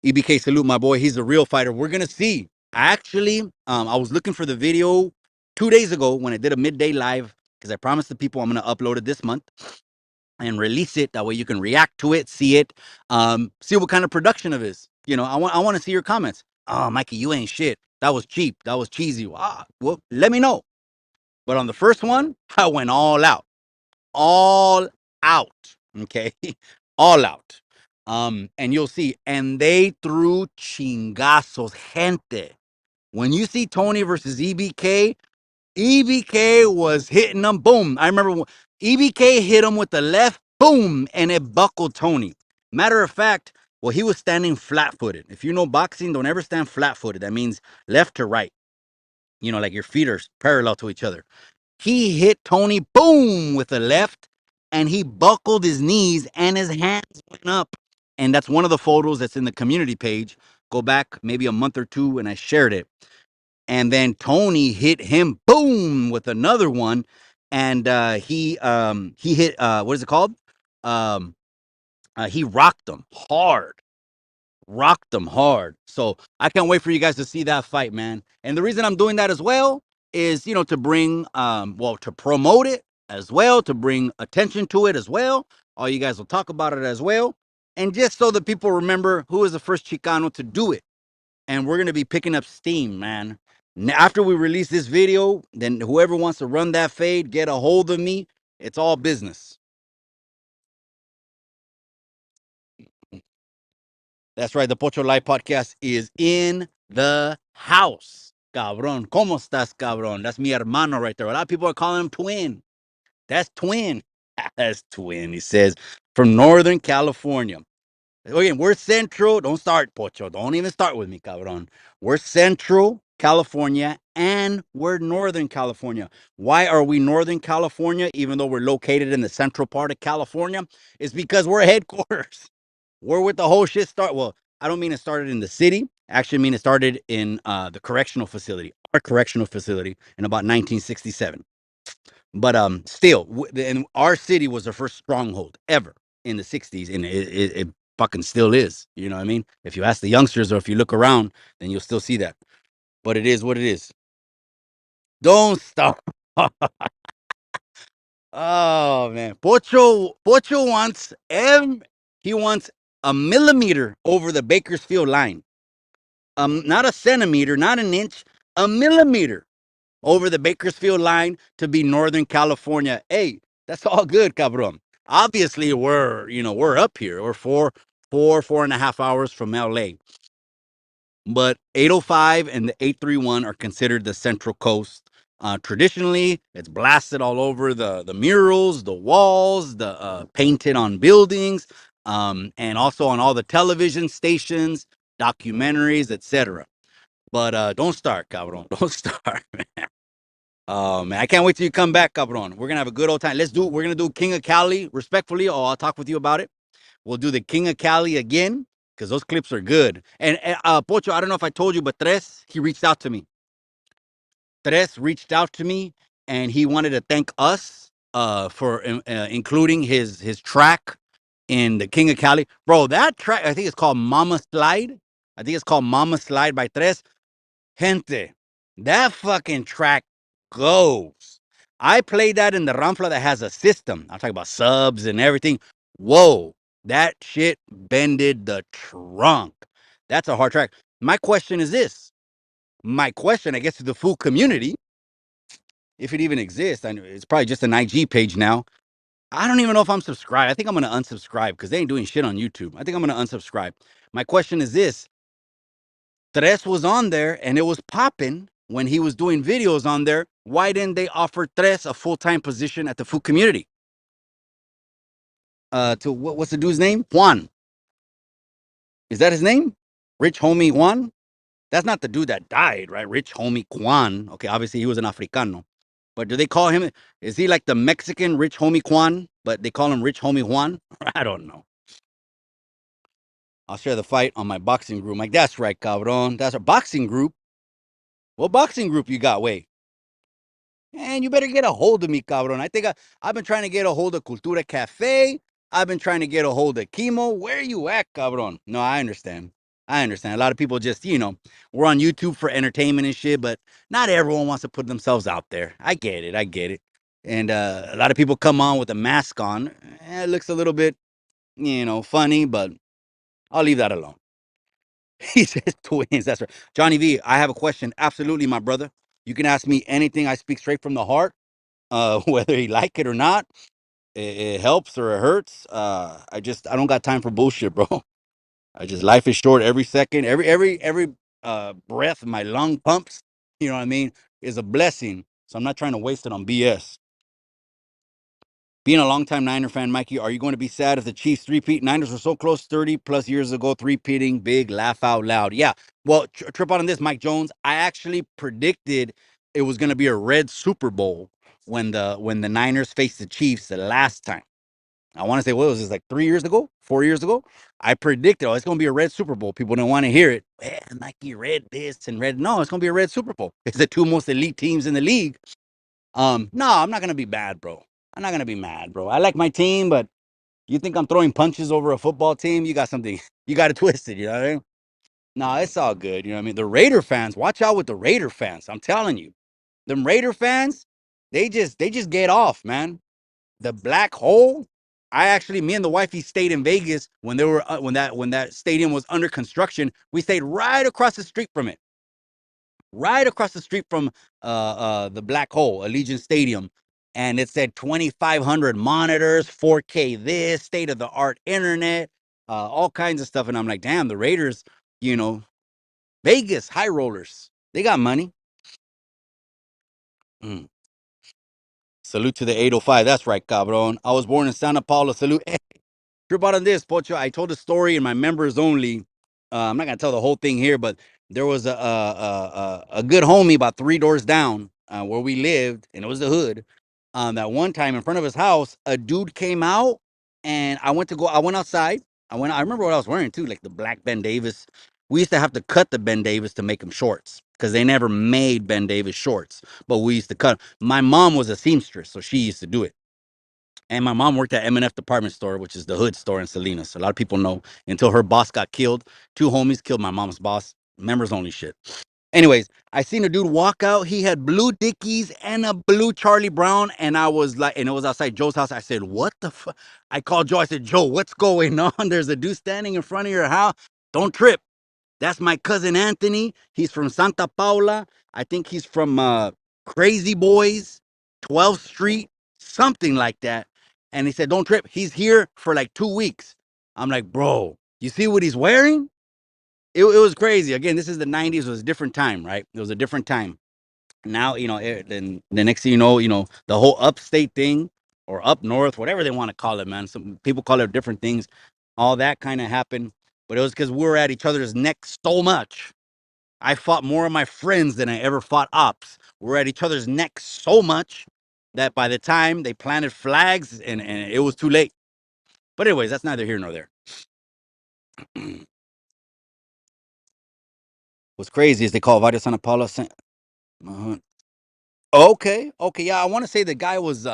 EBK salute, my boy. He's a real fighter. We're gonna see. Actually, I was looking for the video 2 days ago when I did a midday live because I promised the people I'm gonna upload it this month and release it. That way you can react to it, see it, see what kind of production it is. I want to see your comments. Oh, Mikey, you ain't shit. That was cheap. That was cheesy. Well, let me know. But on the first one, I went all out. Okay, all out. And you'll see. And they threw chingazos, gente. When you see Tony versus EBK, EBK was hitting them. Boom. I remember EBK hit him with the left. Boom, and it buckled Tony. Matter of fact, well, he was standing flat-footed. If you know boxing, don't ever stand flat-footed. That means left to right. Like your feet are parallel to each other. He hit Tony, boom, with the left, and he buckled his knees and his hands went up. And that's one of the photos that's in the community page. Go back maybe a month or two, and I shared it. And then Tony hit him, boom, with another one, and he hit what is it called? Um, he rocked them hard. So I can't wait for you guys to see that fight, man. And the reason I'm doing that as well is, to bring, well, to promote it as well, to bring attention to it as well. All you guys will talk about it as well. And just so that people remember who is the first Chicano to do it. And we're going to be picking up steam, man. After we release this video, then whoever wants to run that fade, get a hold of me. It's all business. That's right. The Pocho Live podcast is in the house. Cabrón. ¿Cómo estás, cabrón? That's mi hermano right there. A lot of people are calling him twin. That's twin. That's twin, he says, from Northern California. Again, we're central. Don't start, Pocho. Don't even start with me, cabrón. We're central California and we're Northern California. Why are we Northern California, even though we're located in the central part of California? It's because we're headquarters. We're with the whole shit start. Well, I don't mean it started in the city. I actually mean it started in the correctional facility, our correctional facility in about 1967. But still, and our city was the first stronghold ever in the 60s, and it fucking still is. You know what I mean? If you ask the youngsters or if you look around, then you'll still see that. But it is what it is. Don't stop. Oh man, Pocho wants he wants a millimeter over the Bakersfield line. Not a centimeter, not an inch, a millimeter over the Bakersfield line to be Northern California. Hey, that's all good, cabron. Obviously, we're up here. We're 4.5 hours from LA. But 805 and the 831 are considered the Central Coast. Traditionally, it's blasted all over the murals, the walls, the painted on buildings, and also on all the television stations, documentaries, etc. But don't start, cabron. Don't start, man. Oh man, I can't wait till you come back, cabron. We're gonna have a good old time. We're gonna do King of Cali respectfully. Oh, I'll talk with you about it. We'll do the King of Cali again because those clips are good. And Pocho, I don't know if I told you, but Tres, he reached out to me. Tres reached out to me and he wanted to thank us for including his track in the King of Cali. Bro, that track, I think it's called Mama Slide. I think it's called Mama Slide by Tres. Gente, that fucking track goes. I played that in the Ramfla that has a system. I'm talking about subs and everything. Whoa, that shit bended the trunk. That's a hard track. My question is this. My question, I guess, to the full community, if it even exists, I know it's probably just an IG page now. I don't even know if I'm subscribed. I think I'm going to unsubscribe because they ain't doing shit on YouTube. I think I'm going to unsubscribe. My question is this. Tres was on there and it was popping when he was doing videos on there. Why didn't they offer Tres a full-time position at the food community? To what's the dude's name? Juan. Is that his name? Rich Homie Juan? That's not the dude that died, right? Rich Homie Juan. Okay, obviously he was an Africano. But do they call him, is he like the Mexican Rich Homie Juan, but they call him Rich Homie Juan? I don't know. I'll share the fight on my boxing group. Like, that's right, cabron. That's a boxing group. What boxing group you got, Way? And you better get a hold of me, cabron. I think I've been trying to get a hold of Cultura Cafe. I've been trying to get a hold of Chemo. Where you at, cabron? No, I understand. I understand. A lot of people just, we're on YouTube for entertainment and shit, but not everyone wants to put themselves out there. I get it. I get it. And a lot of people come on with a mask on. It looks a little bit, funny, but I'll leave that alone. He says twins. That's right. Johnny V, I have a question. Absolutely, my brother. You can ask me anything. I speak straight from the heart. Whether you like it or not, it helps or it hurts. I don't got time for bullshit, bro. Life is short. Every second, every breath my lung pumps, you know what I mean, is a blessing. So I'm not trying to waste it on BS. Being a longtime Niner fan, Mikey, are you going to be sad if the Chiefs three-peat? Niners were so close 30 plus years ago, three-peating, big, laugh out loud. Yeah. Well, trip out on this, Mike Jones. I actually predicted it was going to be a red Super Bowl when the Niners faced the Chiefs the last time. I want to say, what was this, like 3 years ago, 4 years ago? I predicted, oh, it's going to be a red Super Bowl. People didn't want to hear it. Nike red this and red. No, it's going to be a red Super Bowl. It's the two most elite teams in the league. No, I'm not going to be mad, bro. I'm not going to be mad, bro. I like my team, but you think I'm throwing punches over a football team? You got something, you got it twisted, you know what I mean? No, it's all good. You know what I mean? The Raider fans, watch out with the Raider fans. I'm telling you, them Raider fans, they just get off, man. The black hole. I actually, me and the wifey stayed in Vegas when they were when that stadium was under construction. We stayed right across the street from it, right across the street from the black hole, Allegiant Stadium, and it said 2,500 monitors, 4K, this state of the art internet, all kinds of stuff. And I'm like, damn, the Raiders, you know, Vegas high rollers, they got money. Mm. Salute to the 805. That's right, cabron. I was born in Santa Paula. Salute. Trip out on this, Pocho. I told a story in my members only. I'm not gonna tell the whole thing here, but there was a good homie about 3 doors down where we lived, and it was the hood. That one time in front of his house, a dude came out, and I went to go. I went outside. I remember what I was wearing too, like the black Ben Davis. We used to have to cut the Ben Davis to make them shorts because they never made Ben Davis shorts, but we used to cut 'em. My mom was a seamstress, so she used to do it. And my mom worked at M&F department store, which is the hood store in Salinas. A lot of people know until her boss got killed. Two homies killed my mom's boss. Members only shit. Anyways, I seen a dude walk out. He had blue Dickies and a blue Charlie Brown. And I was like, and it was outside Joe's house. I said, what the fuck? I called Joe. I said, Joe, what's going on? There's a dude standing in front of your house. Don't trip. That's my cousin Anthony. He's from Santa Paula. I think he's from Crazy Boys, 12th Street, something like that. And he said, don't trip. He's here for like 2 weeks. I'm like, bro, you see what he's wearing? It was crazy. Again, this is the 90s. It was a different time, right? It was a different time. Now, then the next thing you know, the whole upstate thing or up north, whatever they want to call it, man. Some people call it different things. All that kind of happened. But it was because we were at each other's necks so much. I fought more of my friends than I ever fought ops. We're at each other's necks so much that by the time they planted flags and it was too late. But anyways, that's neither here nor there. What's crazy is they call Varia Santa Paula. Okay, okay, yeah. I want to say the guy was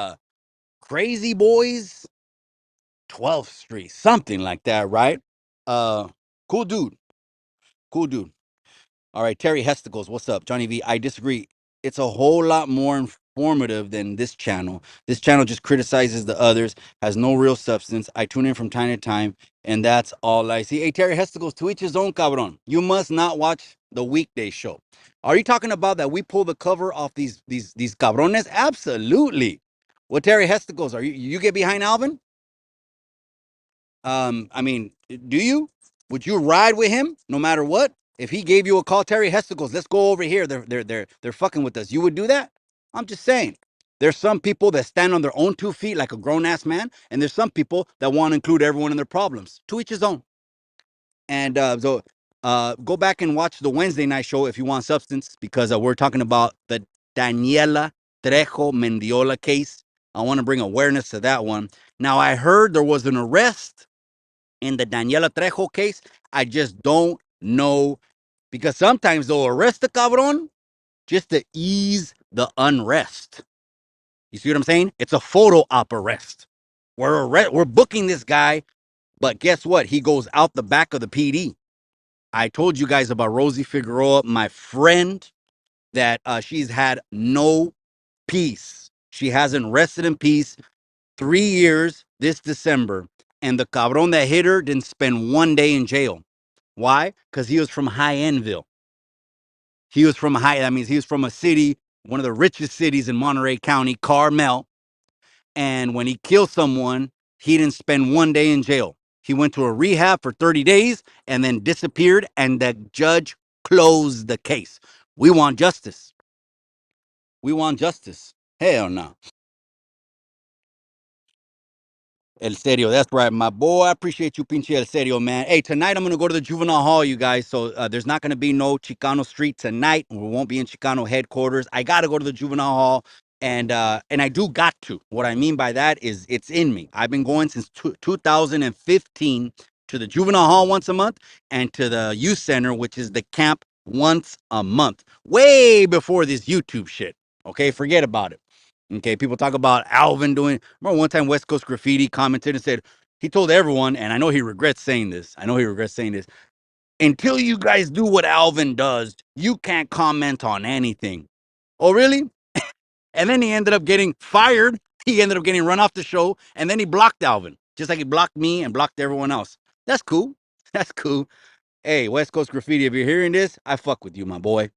Crazy Boys, 12th Street, something like that, right? Uh, cool dude, cool dude. All right, Terry Hesticles, what's up? Johnny V, I disagree. It's a whole lot more informative than this channel. This channel just criticizes the others, has no real substance. I tune in from time to time, and that's all I see. Hey, Terry Hesticles, to each his own, cabron. You must not watch the weekday show. Are you talking about that we pull the cover off these cabrones? Absolutely. Well, Terry Hesticles, are you get behind Alvin? I mean, do you? Would you ride with him no matter what? If he gave you a call, Terry Hesticles, let's go over here. They're fucking with us. You would do that? I'm just saying. There's some people that stand on their own 2 feet like a grown ass man, and there's some people that want to include everyone in their problems. To each his own. And go back and watch the Wednesday night show if you want substance, because we're talking about the Daniela Trejo Mendiola case. I want to bring awareness to that one. Now, I heard there was an arrest in the Daniela Trejo case. I just don't know, because sometimes they'll arrest the cabron just to ease the unrest. You see what I'm saying? It's a photo op arrest. We're booking this guy, but guess what? He goes out the back of the PD. I told you guys about Rosie Figueroa, my friend, that she's had no peace. She hasn't rested in peace 3 years this December. And the cabron that hit her didn't spend 1 day in jail. Why? Because he was from High Endville. That means he was from a city, one of the richest cities in Monterey County, Carmel. And when he killed someone, he didn't spend 1 day in jail. He went to a rehab for 30 days and then disappeared, and the judge closed the case. We want justice. We want justice. Hell no. El Serio, that's right, my boy. I appreciate you, pinche El Serio, man. Hey, tonight I'm going to go to the Juvenile Hall, you guys. So there's not going to be no Chicano Street tonight. We won't be in Chicano headquarters. I got to go to the Juvenile Hall. And I do got to. What I mean by that is it's in me. I've been going since 2015 to the juvenile hall once a month and to the youth center, which is the camp once a month, way before this YouTube shit. Okay, forget about it. Okay, people talk about Alvin doing. Remember one time West Coast Graffiti commented and said he told everyone, and I know he regrets saying this. I know he regrets saying this. Until you guys do what Alvin does, you can't comment on anything. Oh, really? And then he ended up getting fired. He ended up getting run off the show. And then he blocked Alvin, just like he blocked me and blocked everyone else. That's cool. That's cool. Hey, West Coast Graffiti, if you're hearing this, I fuck with you, my boy.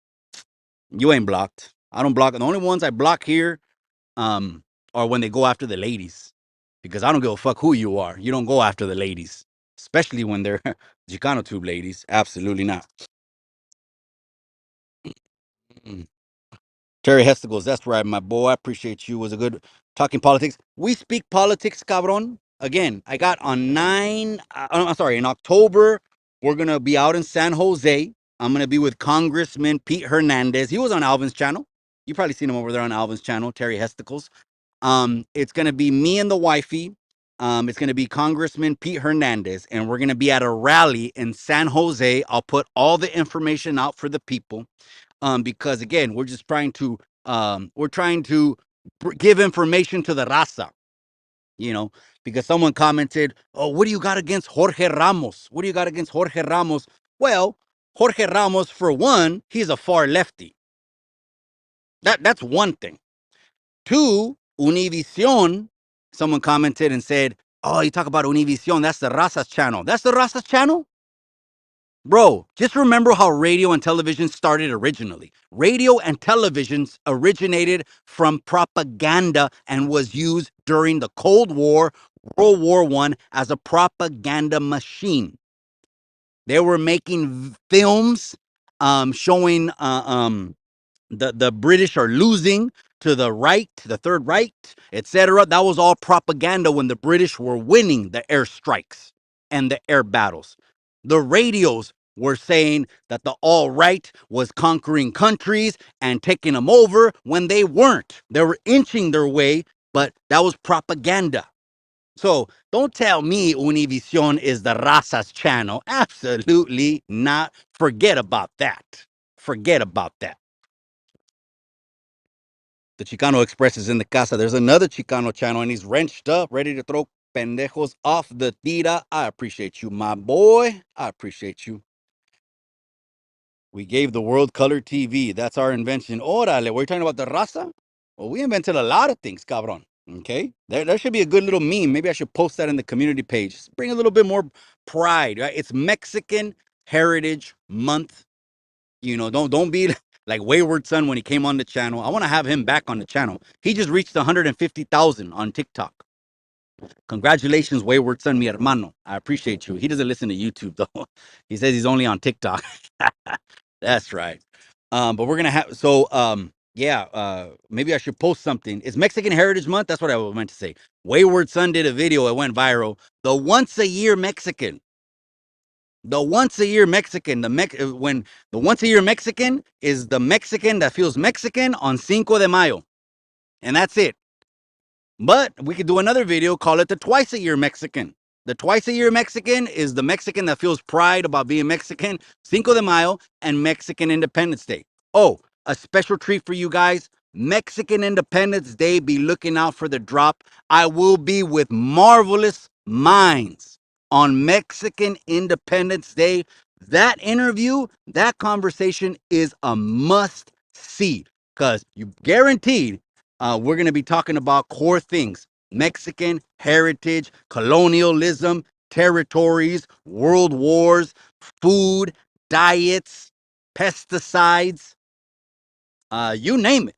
You ain't blocked. I don't block. The only ones I block here are when they go after the ladies. Because I don't give a fuck who you are. You don't go after the ladies. Especially when they're Chicano tube ladies. Absolutely not. Mm. Terry Hester goes, that's right, my boy. I appreciate you. It was a good talking politics. We speak politics, cabron. Again, I got on I'm sorry, in October, we're going to be out in San Jose. I'm going to be with Congressman Pete Hernandez. He was on Alvin's channel. You probably seen him over there on Alvin's channel, Terry Hesticles. It's going to be me and the wifey. It's going to be Congressman Pete Hernandez, and we're going to be at a rally in San Jose. I'll put all the information out for the people. Because again, we're trying to give information to the raza, you know, because someone commented, "Oh, what do you got against Jorge Ramos? What do you got against Jorge Ramos?" Well, Jorge Ramos, for one, he's a far lefty. That's one thing. Two, Univision, someone commented and said, "Oh, you talk about Univision? That's the Raza's channel. That's the Raza's channel." Bro, just remember how radio and television started originally. Radio and televisions originated from propaganda and was used during the Cold War, World War One as a propaganda machine. They were making films showing the British are losing to the right, the Third Reich, etc. That was all propaganda when the British were winning the air strikes and the air battles. The radios were saying that the all right was conquering countries and taking them over when they weren't. They were inching their way, but that was propaganda. So don't tell me Univision is the Raza's channel. Absolutely not. Forget about that. Forget about that. The Chicano Express is in the casa. There's another Chicano channel, and he's wrenched up, ready to throw pendejos off the tira. I appreciate you, my boy. I appreciate you. We gave the world color TV. That's our invention. Órale, we're talking about the raza? Well, we invented a lot of things, cabron. Okay? There should be a good little meme. Maybe I should post that in the community page. Just bring a little bit more pride, right? It's Mexican Heritage Month. You know, don't be like Wayward Son when he came on the channel. I want to have him back on the channel. He just reached 150,000 on TikTok. Congratulations, Wayward Son, mi hermano. I appreciate you. He doesn't listen to YouTube though. He says he's only on TikTok. That's right. But we're gonna have maybe I should post something. It's Mexican Heritage Month. That's what I meant to say. Wayward Son did a video. It went viral. The once a year Mexican. The once a year Mexican, when the once a year Mexican is the Mexican that feels Mexican on Cinco de Mayo. And that's it. But we could do another video, call it the twice a year Mexican. The twice a year Mexican is the Mexican that feels pride about being Mexican, Cinco de Mayo, and Mexican Independence Day. Oh, a special treat for you guys. Mexican Independence Day, be looking out for the drop. I will be with Marvelous Minds on Mexican Independence Day. That interview, that conversation is a must see because you guaranteed we're going to be talking about core things: Mexican heritage, colonialism, territories, world wars, food, diets, pesticides, you name it.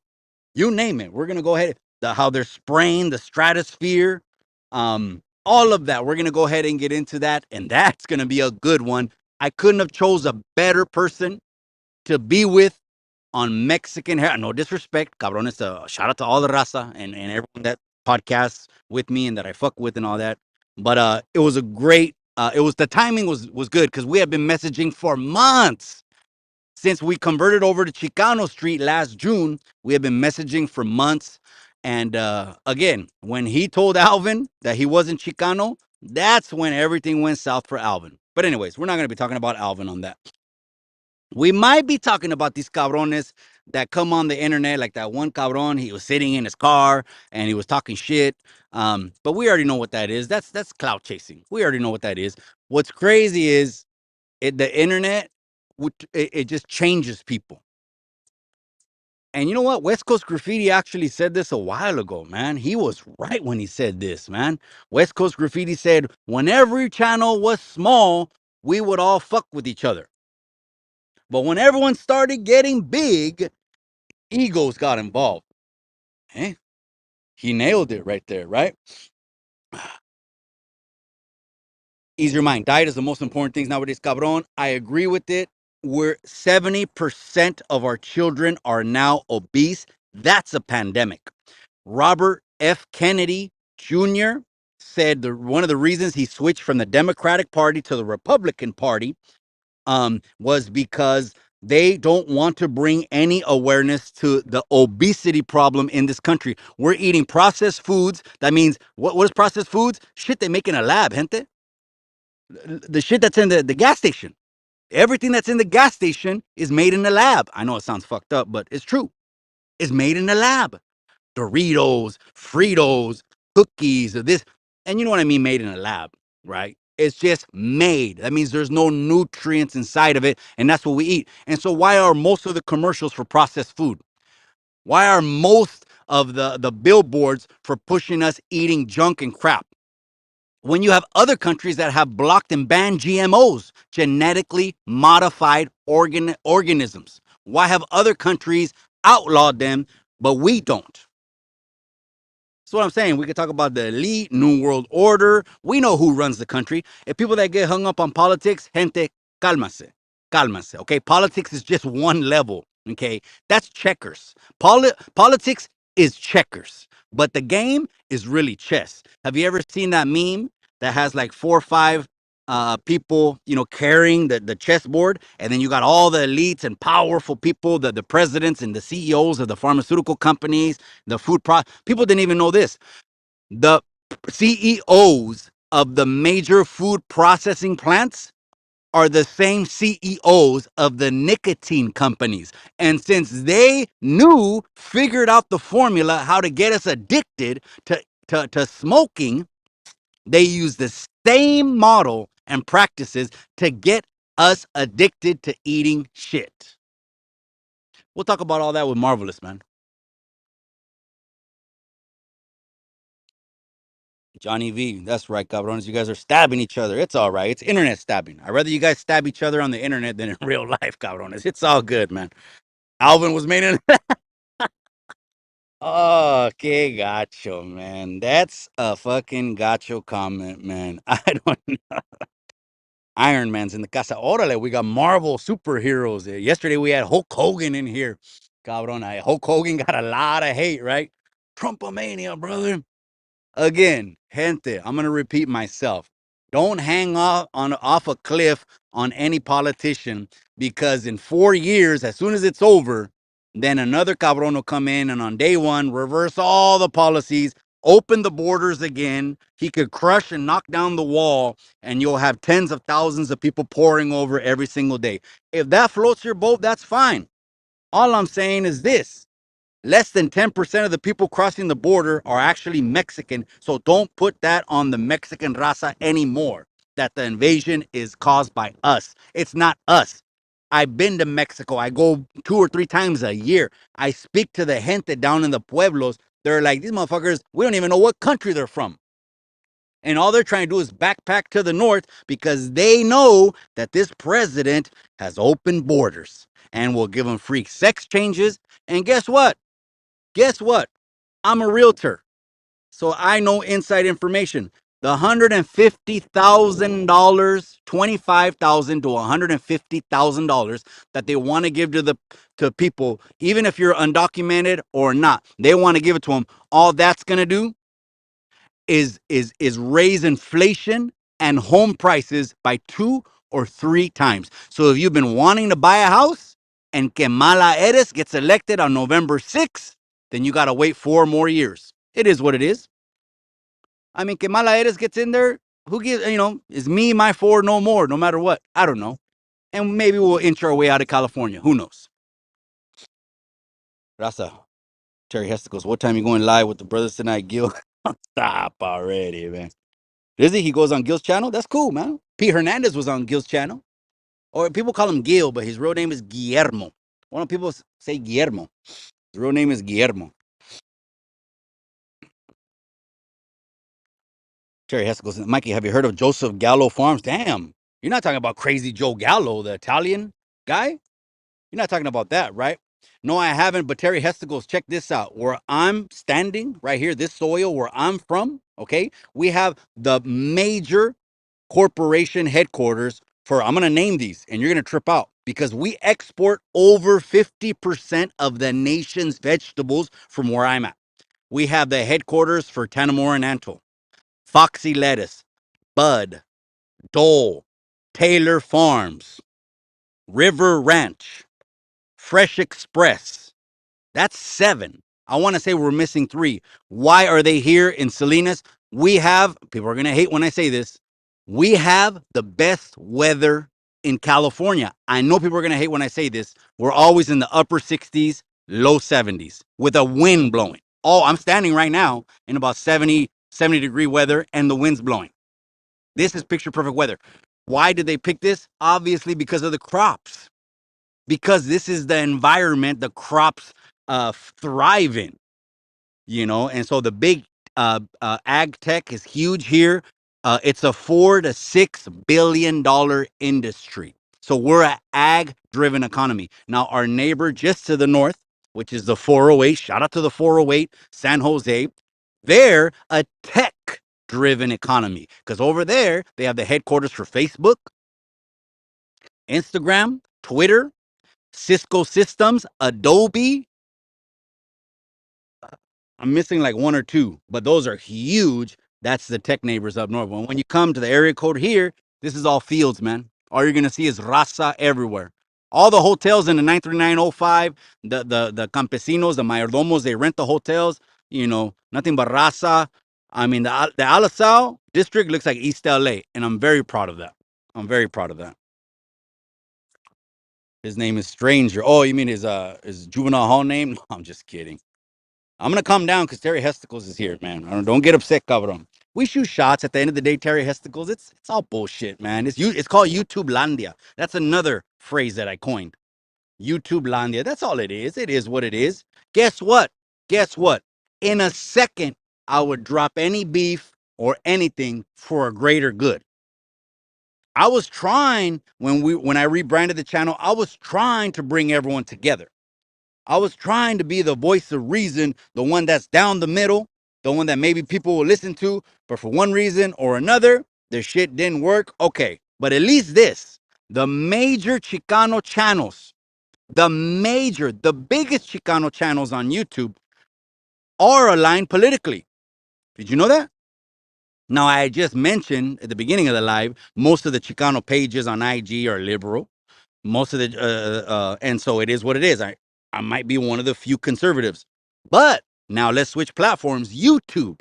You name it. We're going to go ahead, how they're spraying the stratosphere, all of that. We're going to go ahead and get into that, and that's going to be a good one. I couldn't have chose a better person to be with on Mexican hair. No disrespect, cabrones. Shout out to all the raza and everyone that podcasts with me and that I fuck with and all that. But it was a great. The timing was good because we have been messaging for months. Since we converted over to Chicano Street last June, we have been messaging for months. And again, when he told Alvin that he wasn't Chicano, that's when everything went south for Alvin. But anyways, we're not going to be talking about Alvin on that. We might be talking about these cabrones that come on the internet, like that one cabron. He was sitting in his car and he was talking shit. But we already know what that is. That's clout chasing. We already know what that is. What's crazy is the internet. It just changes people. And you know what? West Coast Graffiti actually said this a while ago, man. He was right when he said this, man. West Coast Graffiti said, when every channel was small, we would all fuck with each other. But when everyone started getting big, egos got involved. Eh? He nailed it right there, right? Ease your mind. Diet is the most important thing nowadays, cabron. I agree with it. We're 70% of our children are now obese. That's a pandemic. Robert F. Kennedy Jr. said one of the reasons he switched from the Democratic Party to the Republican Party was because they don't want to bring any awareness to the obesity problem in this country. We're eating processed foods. That means, what is processed foods? Shit they make in a lab, gente. The shit that's in the gas station. Everything that's in the gas station is made in the lab. I know it sounds fucked up, but it's true. It's made in the lab. Doritos, Fritos, cookies, or this. And you know what I mean, made in a lab, right? It's just made. That means there's no nutrients inside of it, and that's what we eat. And so why are most of the commercials for processed food? Why are most of the billboards for pushing us eating junk and crap? When you have other countries that have blocked and banned GMOs, genetically modified organisms. Why have other countries outlawed them, but we don't? That's what I'm saying. We could talk about the elite, New World Order. We know who runs the country. If people that get hung up on politics, gente, cálmase. Cálmase. Okay. Politics is just one level. Okay. That's checkers. Politics is checkers. But the game is really chess. Have you ever seen that meme that has like 4 or 5 people, carrying the chessboard, and then you got all the elites and powerful people, the presidents and the CEOs of the pharmaceutical companies, the people didn't even know this. The CEOs of the major food processing plants are the same CEOs of the nicotine companies. And since they figured out the formula how to get us addicted to smoking, they use the same model and practices to get us addicted to eating shit. We'll talk about all that with Marvelous, man. Johnny V, that's right, cabrones. You guys are stabbing each other. It's all right. It's internet stabbing. I'd rather you guys stab each other on the internet than in real life, cabrones. It's all good, man. Alvin was made in. Oh, que gacho, man. That's a fucking gacho comment, man. I don't know. Iron Man's in the casa. Orale, we got Marvel superheroes. Yesterday we had Hulk Hogan in here. Cabron, Hulk Hogan got a lot of hate, right? Trumpomania, brother. Again, gente, I'm gonna repeat myself. Don't hang off a cliff on any politician, because in 4 years, as soon as it's over, then another cabron will come in and on day one reverse all the policies, open the borders again. He could crush and knock down the wall, and you'll have tens of thousands of people pouring over every single day. If that floats your boat, that's fine. All I'm saying is this: less than 10% of the people crossing the border are actually Mexican. So don't put that on the Mexican raza anymore, that the invasion is caused by us. It's not us. I've been to Mexico. I go 2 or 3 times a year. I speak to the gente down in the pueblos. They're like, these motherfuckers, we don't even know what country they're from. And all they're trying to do is backpack to the north because they know that this president has open borders and will give them free sex changes. And guess what? Guess what? I'm a realtor, so I know inside information. The $150,000, 25,000 to $150,000 that they want to give to people, even if you're undocumented or not, they want to give it to them. All that's gonna do is raise inflation and home prices by 2 or 3 times. So if you've been wanting to buy a house, and Kamala Harris gets elected on November 6th, then you got to wait 4 more years. It is what it is. I mean, Kamala Harris gets in there. Who gives, is me, my four, no more, no matter what. I don't know. And maybe we'll inch our way out of California. Who knows? Rasa, Terry Hester goes, what time you going live with the brothers tonight, Gil? Stop already, man. Is he? He goes on Gil's channel? That's cool, man. Pete Hernandez was on Gil's channel. Or people call him Gil, but his real name is Guillermo. Why don't people say Guillermo? His real name is Guillermo. Terry Hester goes, Mikey, have you heard of Joseph Gallo Farms? Damn. You're not talking about Crazy Joe Gallo, the Italian guy? You're not talking about that, right? No, I haven't. But Terry Hestigos, check this out. Where I'm standing right here, this soil where I'm from, okay, we have the major corporation headquarters for, I'm going to name these and you're going to trip out because we export over 50% of the nation's vegetables from where I'm at. We have the headquarters for Tanamora and Antle, Foxy Lettuce, Bud, Dole, Taylor Farms, River Ranch, Fresh Express. That's 7. I want to say we're missing 3. Why are they here in Salinas? We have, people are going to hate when I say this, we have the best weather in California. I know people are going to hate when I say this. We're always in the upper 60s, low 70s with a wind blowing. Oh, I'm standing right now in about 70 degree weather and the wind's blowing. This is picture perfect weather. Why did they pick this? Obviously because of the crops, because this is the environment the crops thrive in, and so the big ag tech is huge here. It's a $4 to $6 billion industry. So we're an ag driven economy. Now our neighbor just to the north, which is the 408, shout out to the 408, San Jose, they're a tech driven economy because over there they have the headquarters for Facebook, Instagram, Twitter, Cisco Systems, Adobe. I'm missing like 1 or 2, but those are huge. That's the tech neighbors up north. When you come to the area code here, this is all fields, man. All you're gonna see is raza everywhere. All the hotels in the 93905, the campesinos, the mayordomos, they rent the hotels. Nothing but raza. I mean, the Alisal district looks like East LA, and I'm very proud of that. I'm very proud of that. His name is Stranger. Oh, you mean his juvenile hall name? No, I'm just kidding. I'm gonna calm down because Terry Hesticles is here, man. Don't get upset, cabrón. We shoot shots at the end of the day, Terry Hesticles. It's all bullshit, man. It's called YouTube Landia. That's another phrase that I coined. YouTube Landia. That's all it is. It is what it is. Guess what? Guess what? In a second, I would drop any beef or anything for a greater good. I was trying when I rebranded the channel, I was trying to bring everyone together. I was trying to be the voice of reason, the one that's down the middle, the one that maybe people will listen to, but for one reason or another, their shit didn't work. Okay, but at least this, the major Chicano channels, the biggest Chicano channels on YouTube are aligned politically. Did you know that? Now, I just mentioned at the beginning of the live, most of the Chicano pages on IG are liberal. Most of the and so it is what it is. I might be one of the few conservatives, but now let's switch platforms. YouTube,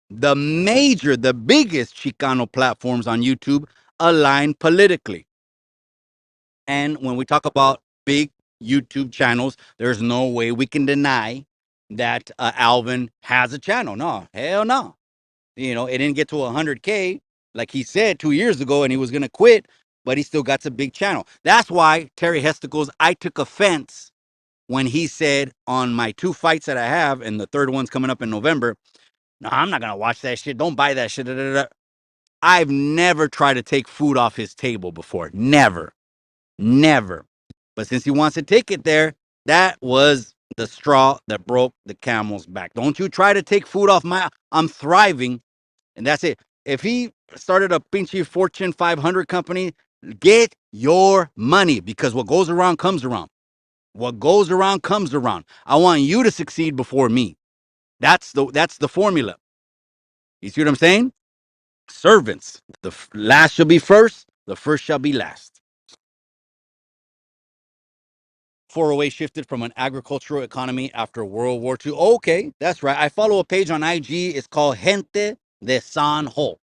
the biggest Chicano platforms on YouTube align politically. And when we talk about big YouTube channels, there's no way we can deny that Alvin has a channel. No, hell no. It didn't get to 100K like he said 2 years ago, and he was gonna quit, but he still got a big channel. That's why Terry Hesticles, I took offense when he said on my 2 fights that I have, and the third one's coming up in November. No, I'm not gonna watch that shit. Don't buy that shit. Da, da, da. I've never tried to take food off his table before. Never, never. But since he wants to take it there, that was the straw that broke the camel's back. Don't you try to take food off my. I'm thriving. And that's it. If he started a pinchy Fortune 500 company, get your money because what goes around comes around. What goes around comes around. I want you to succeed before me. That's the formula. You see what I'm saying? Servants. The last shall be first. The first shall be last. 408 shifted from an agricultural economy after World War II. Okay, that's right. I follow a page on IG. It's called Gente de San Ho,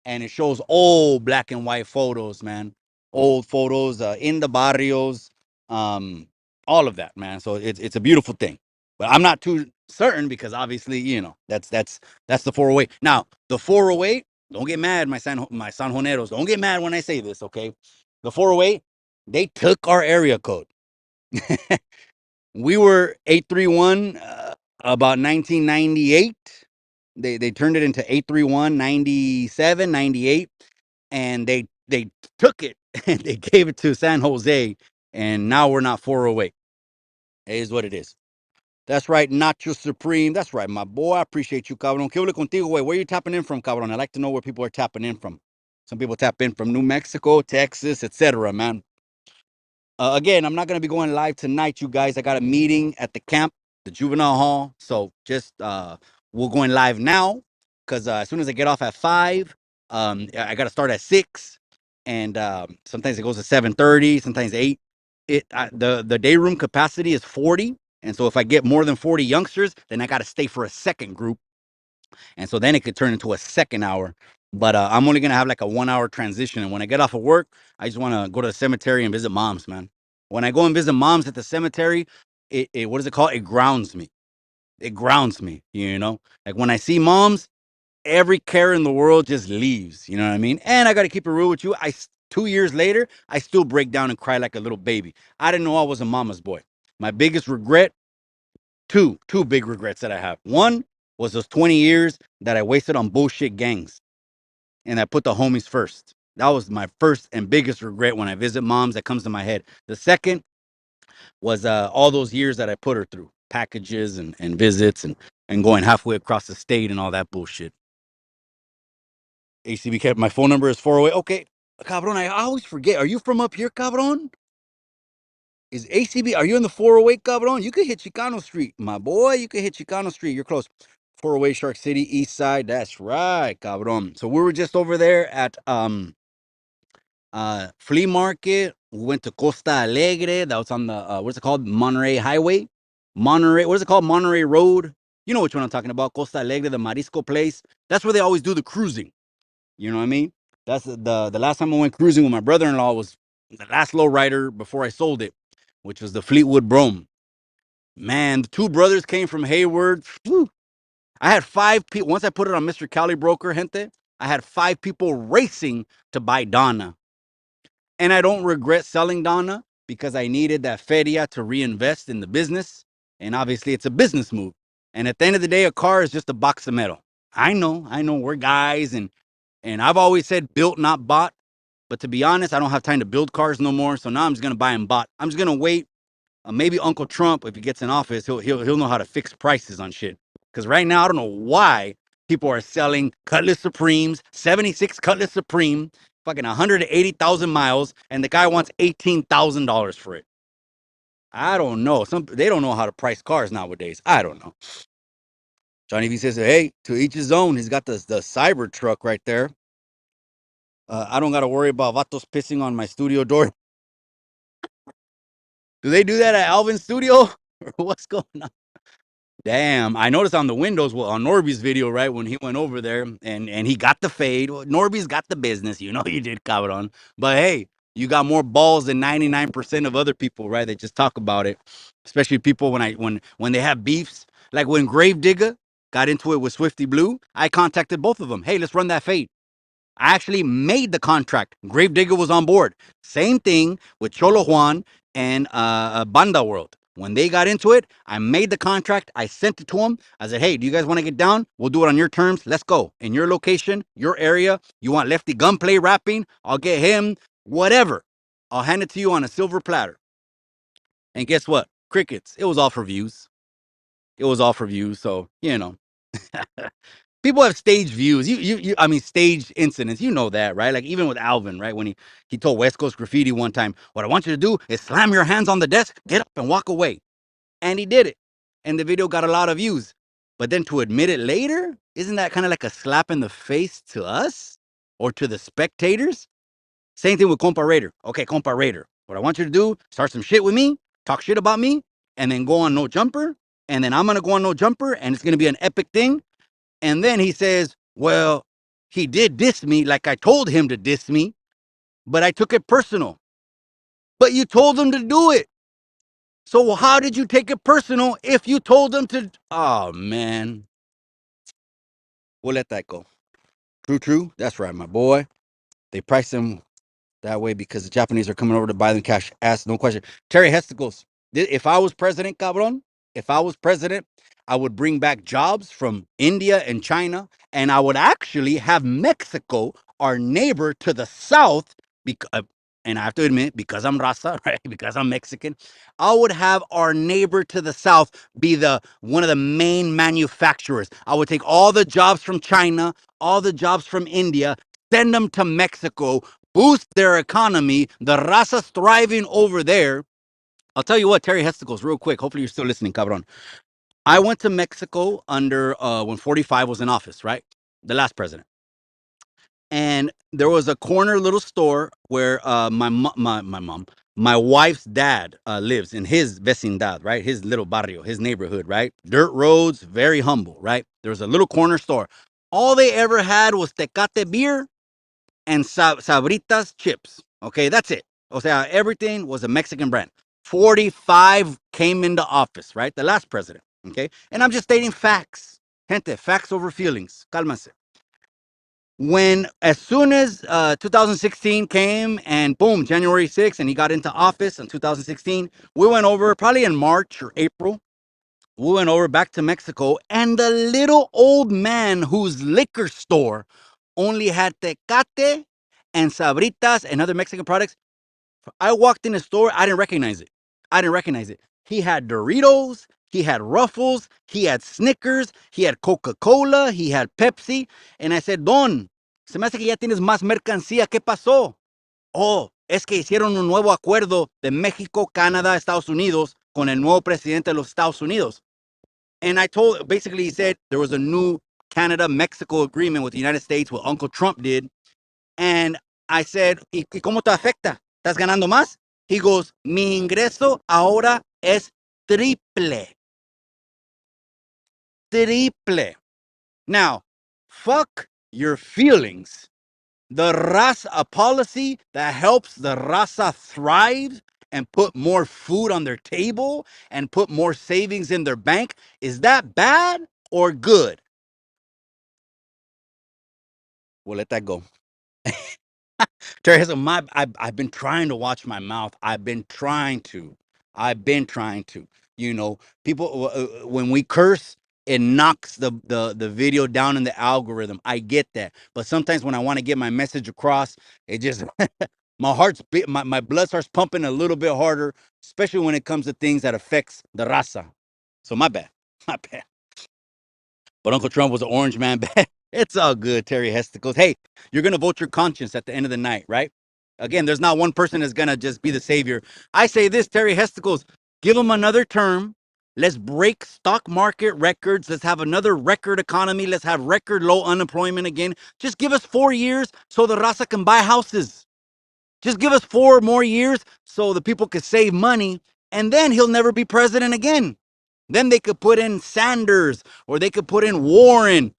and it shows old black and white photos, man. Old photos in the barrios, um, all of that, man. So it's a beautiful thing. But I'm not too certain because obviously, that's the 408. Now, the 408, don't get mad, my Sanjoneros. Don't get mad when I say this, okay? The 408, they took our area code. We were 831 about 1998. They turned it into 831 97 98, and they took it and they gave it to San Jose, and now we're not 408. It is what it is. That's right, Nacho Supreme. That's right, my boy. I appreciate you, cabrón. ¿Qué hable contigo, güey? Where you tapping in from, cabrón? I like to know where people are tapping in from. Some people tap in from New Mexico, Texas, etc., man. Again, I'm not going to be going live tonight, you guys. I got a meeting at the camp, the juvenile hall. So just we're going live now because as soon as I get off at 5, I got to start at 6, and sometimes it goes to 7:30, sometimes 8. The day room capacity is 40, and so if I get more than 40 youngsters, then I got to stay for a second group, and so then it could turn into a second hour. But I'm only gonna have like a 1 hour transition, and when I get off of work, I just want to go to the cemetery and visit moms, man. When I go and visit moms at the cemetery, it what is it called? It grounds me. It grounds me, Like when I see moms, every care in the world just leaves. You know what I mean? And I got to keep it real with you. 2 years later, I still break down and cry like a little baby. I didn't know I was a mama's boy. My biggest regret, two big regrets that I have. One was those 20 years that I wasted on bullshit gangs, and I put the homies first. That was my first and biggest regret when I visit moms that comes to my head. The second was all those years that I put her through, packages and visits and going halfway across the state and all that bullshit. ACB kept my phone number is 408. Okay, cabron, I always forget. Are you from up here, cabron? Is ACB? Are you in the 408, cabron? You could hit Chicano Street, my boy. You could hit Chicano Street. You're close. 408 Shark City, East Side. That's right, cabron. So we were just over there at flea market. We went to Costa Alegre. That was on the what's it called? Monterey Highway. Monterey. What is it called? Monterey Road. You know which one I'm talking about. Costa Alegre, the Marisco place. That's where they always do the cruising. You know what I mean? That's the last time I went cruising with my brother-in-law was the last low rider before I sold it, which was the Fleetwood Brome. Man, the two brothers came from Hayward. Whew. I had 5 people. Once I put it on Mr. Cali Broker, gente, I had 5 people racing to buy Donna. And I don't regret selling Donna because I needed that feria to reinvest in the business. And obviously, it's a business move. And at the end of the day, a car is just a box of metal. I know, we're guys, and I've always said built, not bought. But to be honest, I don't have time to build cars no more. So now I'm just gonna buy them bought. I'm just gonna wait. Maybe Uncle Trump, if he gets in office, he'll know how to fix prices on shit. Because right now, I don't know why people are selling Cutlass Supremes, 76 Cutlass Supreme, fucking 180,000 miles, and the guy wants $18,000 for it. I don't know. They don't know how to price cars nowadays. I don't know. Johnny V says, "Hey, to each his own." He's got the cyber truck right there. I don't got to worry about vatos pissing on my studio door. Do they do that at Alvin's studio? Or what's going on? Damn, I noticed on the windows, well, on Norby's video, right, when he went over there and he got the fade. Well, Norby's got the business, you did, cabron. But hey, you got more balls than 99% of other people, right? They just talk about it, especially people when they have beefs. Like when Gravedigger got into it with Swifty Blue, I contacted both of them. Hey, let's run that fade. I actually made the contract. Gravedigger was on board. Same thing with Cholo Juan and Banda World. When they got into it, I made the contract. I sent it to them. I said, hey, do you guys want to get down? We'll do it on your terms. Let's go. In your location, your area. You want Lefty Gunplay rapping? I'll get him. Whatever. I'll hand it to you on a silver platter. And guess what? Crickets. It was all for views. It was all for views. So, people have staged views. I mean, staged incidents. You know that, right? Like even with Alvin, right? When he told West Coast Graffiti one time, what I want you to do is slam your hands on the desk, get up and walk away. And he did it. And the video got a lot of views. But then to admit it later, isn't that kind of like a slap in the face to us or to the spectators? Same thing with Compa Raider. Okay, Compa Raider. What I want you to do, start some shit with me. talk shit about me, and then go on No Jumper, and then I'm gonna go on No Jumper, and it's gonna be an epic thing. And then he says, well, he did diss me like I told him to diss me, but I took it personal. But you told him to do it. So how did you take it personal if you told him to? Oh man, we'll let that go. True, true. That's right, my boy. They price him that way because the Japanese are coming over to buy them cash. Ask no question. Terry Hesticles. If I was president, cabron, if I was president, I would bring back jobs from India and China, and I would actually have Mexico, our neighbor to the south, because, and I have to admit, because I'm Raza, right? Because I'm Mexican, I would have our neighbor to the south be the one of the main manufacturers. I would take all the jobs from China, all the jobs from India, send them to Mexico, boost their economy. The raza's thriving over there. I'll tell you what, Terry Hesticles, real quick. Hopefully you're still listening, cabron. I went to Mexico under when 45 was in office, right? The last president. And there was a corner little store where my mom, my wife's dad lives in his vecindad, right? His little barrio, his neighborhood, right? Dirt roads, very humble, right? There was a little corner store. All they ever had was Tecate beer and Sabritas chips. Okay, that's it. O sea, everything was a Mexican brand. 45 came into office, right? The last president. Okay, and I'm just stating facts. Gente, facts over feelings. Cálmase. When, as soon as 2016 came and boom, January 6th, and he got into office in 2016, we went over probably in March or April. We went over back to Mexico, and the little old man whose liquor store only had Tecate and Sabritas and other Mexican products. I walked in the store, I didn't recognize it. I didn't recognize it. He had Doritos, he had Ruffles, he had Snickers, he had Coca-Cola, he had Pepsi. And I said, Don, se me hace que ya tienes más mercancía. ¿Qué pasó? Oh, es que hicieron un nuevo acuerdo de México, Canadá, Estados Unidos con el nuevo presidente de los Estados Unidos. And I told, basically, he said there was a new Canada Mexico agreement with the United States, what Uncle Trump did. And I said, ¿y cómo te afecta? ¿Estás ganando más? He goes, mi ingreso ahora es triple. Triple. Now, fuck your feelings. The raza, a policy that helps the raza thrive and put more food on their table and put more savings in their bank, is that bad or good? We'll let that go. Terry has I've been trying to watch my mouth. I've been trying to. I've been trying to. You know, people when we curse, it knocks the video down in the algorithm. I get that, but sometimes when I want to get my message across, it just my my blood starts pumping a little bit harder, especially when it comes to things that affects the raza. So my bad, my bad. But Uncle Trump was an orange man. It's all good. Terry Hester goes, hey, you're going to vote your conscience at the end of the night, right? Again, there's not one person that's going to just be the savior. I say this, Terry Hester goes, give him another term. Let's break stock market records. Let's have another record economy. Let's have record low unemployment again. Just give us 4 years so the raza can buy houses. Just give us 4 more years so the people can save money, and then he'll never be president again. Then they could put in Sanders or they could put in Warren.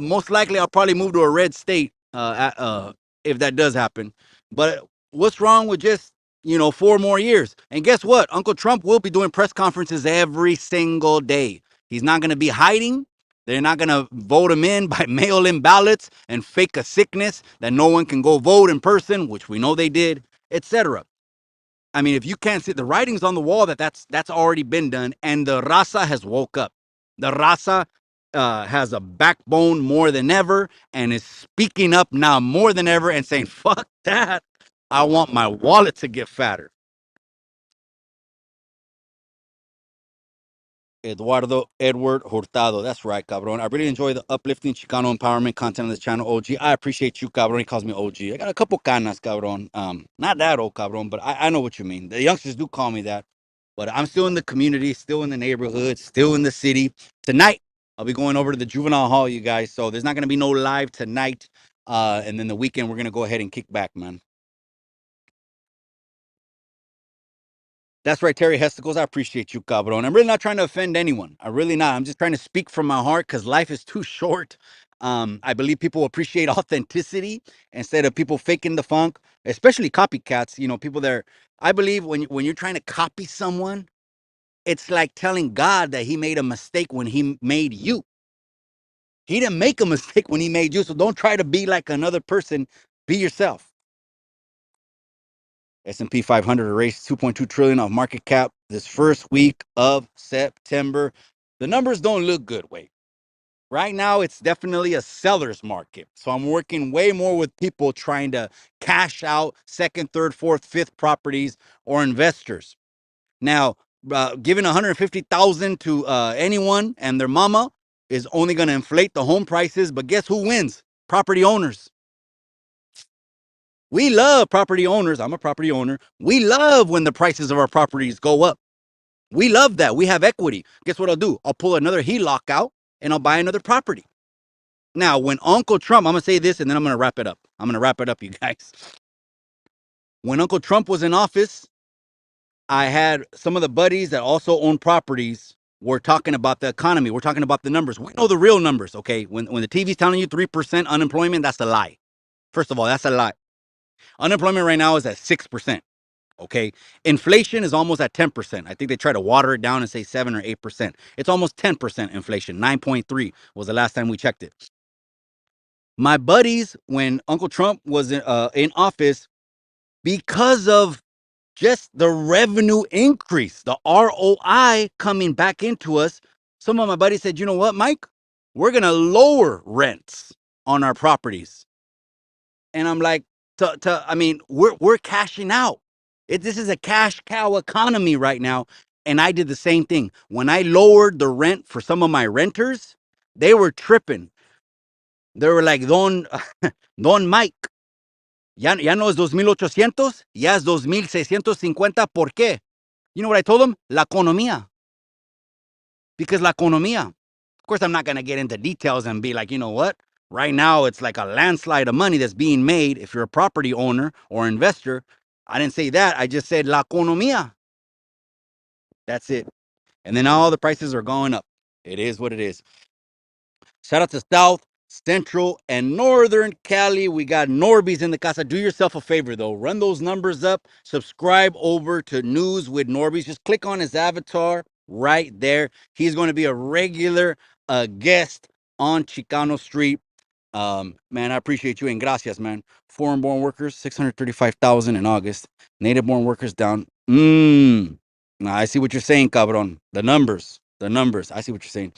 Most likely, I'll probably move to a red state if that does happen. But what's wrong with just 4 more years? And guess what? Uncle Trump will be doing press conferences every single day. He's not going to be hiding. They're not going to vote him in by mail-in ballots and fake a sickness that no one can go vote in person, which we know they did, etc. I mean, if you can't see the writings on the wall, that's already been done, and the raza has woke up. The raza has a backbone more than ever and is speaking up now more than ever and saying, "Fuck that! I want my wallet to get fatter." Eduardo Edward Hurtado. That's right, cabron. I really enjoy the uplifting Chicano empowerment content on this channel, OG. I appreciate you, cabron. He calls me OG. I got a couple canas, cabron. Not that old, cabron, but I know what you mean. The youngsters do call me that. But I'm still in the community, still in the neighborhood, still in the city. Tonight, I'll be going over to the juvenile hall, you guys. So there's not going to be no live tonight. And then the weekend, we're going to go ahead and kick back, man. That's right, Terry Hesticles. I appreciate you, cabron. I'm really not trying to offend anyone. I really not. I'm just trying to speak from my heart because life is too short. I believe people appreciate authenticity instead of people faking the funk, especially copycats. You know, people that are, I believe when you're trying to copy someone, it's like telling God that he made a mistake when he made you. He didn't make a mistake when he made you. So don't try to be like another person. Be yourself. S&P 500 erased 2.2 trillion of market cap this first week of September. The numbers don't look good. Wait, right now it's definitely a seller's market. So I'm working way more with people trying to cash out second, third, fourth, fifth properties or investors. Now, giving 150,000 to anyone and their mama is only going to inflate the home prices. But guess who wins? Property owners. We love property owners. I'm a property owner. We love when the prices of our properties go up. We love that. We have equity. Guess what I'll do? I'll pull another HELOC out and I'll buy another property. Now, when Uncle Trump, I'm going to say this and then I'm going to wrap it up. I'm going to wrap it up, you guys. When Uncle Trump was in office, I had some of the buddies that also own properties were talking about the economy. We're talking about the numbers. We know the real numbers, okay? When the TV's telling you 3% unemployment, that's a lie. First of all, that's a lie. Unemployment right now is at 6%. Okay. Inflation is almost at 10%. I think they try to water it down and say 7 or 8%. It's almost 10% inflation. 9.3 was the last time we checked it. My buddies, when Uncle Trump was in office, because of just the revenue increase, the ROI coming back into us, some of my buddies said, you know what, Mike? We're going to lower rents on our properties. And I'm like, I mean, we're cashing out. This is a cash cow economy right now. And I did the same thing. When I lowered the rent for some of my renters, they were tripping. They were like, Don Mike, ya no es 2,800, ya es 2,650. ¿Por qué? You know what I told them? La economía. Because la economía. Of course, I'm not going to get into details and be like, you know what? Right now, it's like a landslide of money that's being made if you're a property owner or investor. I didn't say that. I just said la economía. That's it. And then all the prices are going up. It is what it is. Shout out to South, Central, and Northern Cali. We got Norbies in the casa. Do yourself a favor, though. Run those numbers up. Subscribe over to News with Norbies. Just click on his avatar right there. He's going to be a regular guest on Chicano Street. Man, I appreciate you and gracias, man. Foreign-born workers, 635,000 in August. Native-born workers down. Nah, I see what you're saying, cabron. The numbers. I see what you're saying.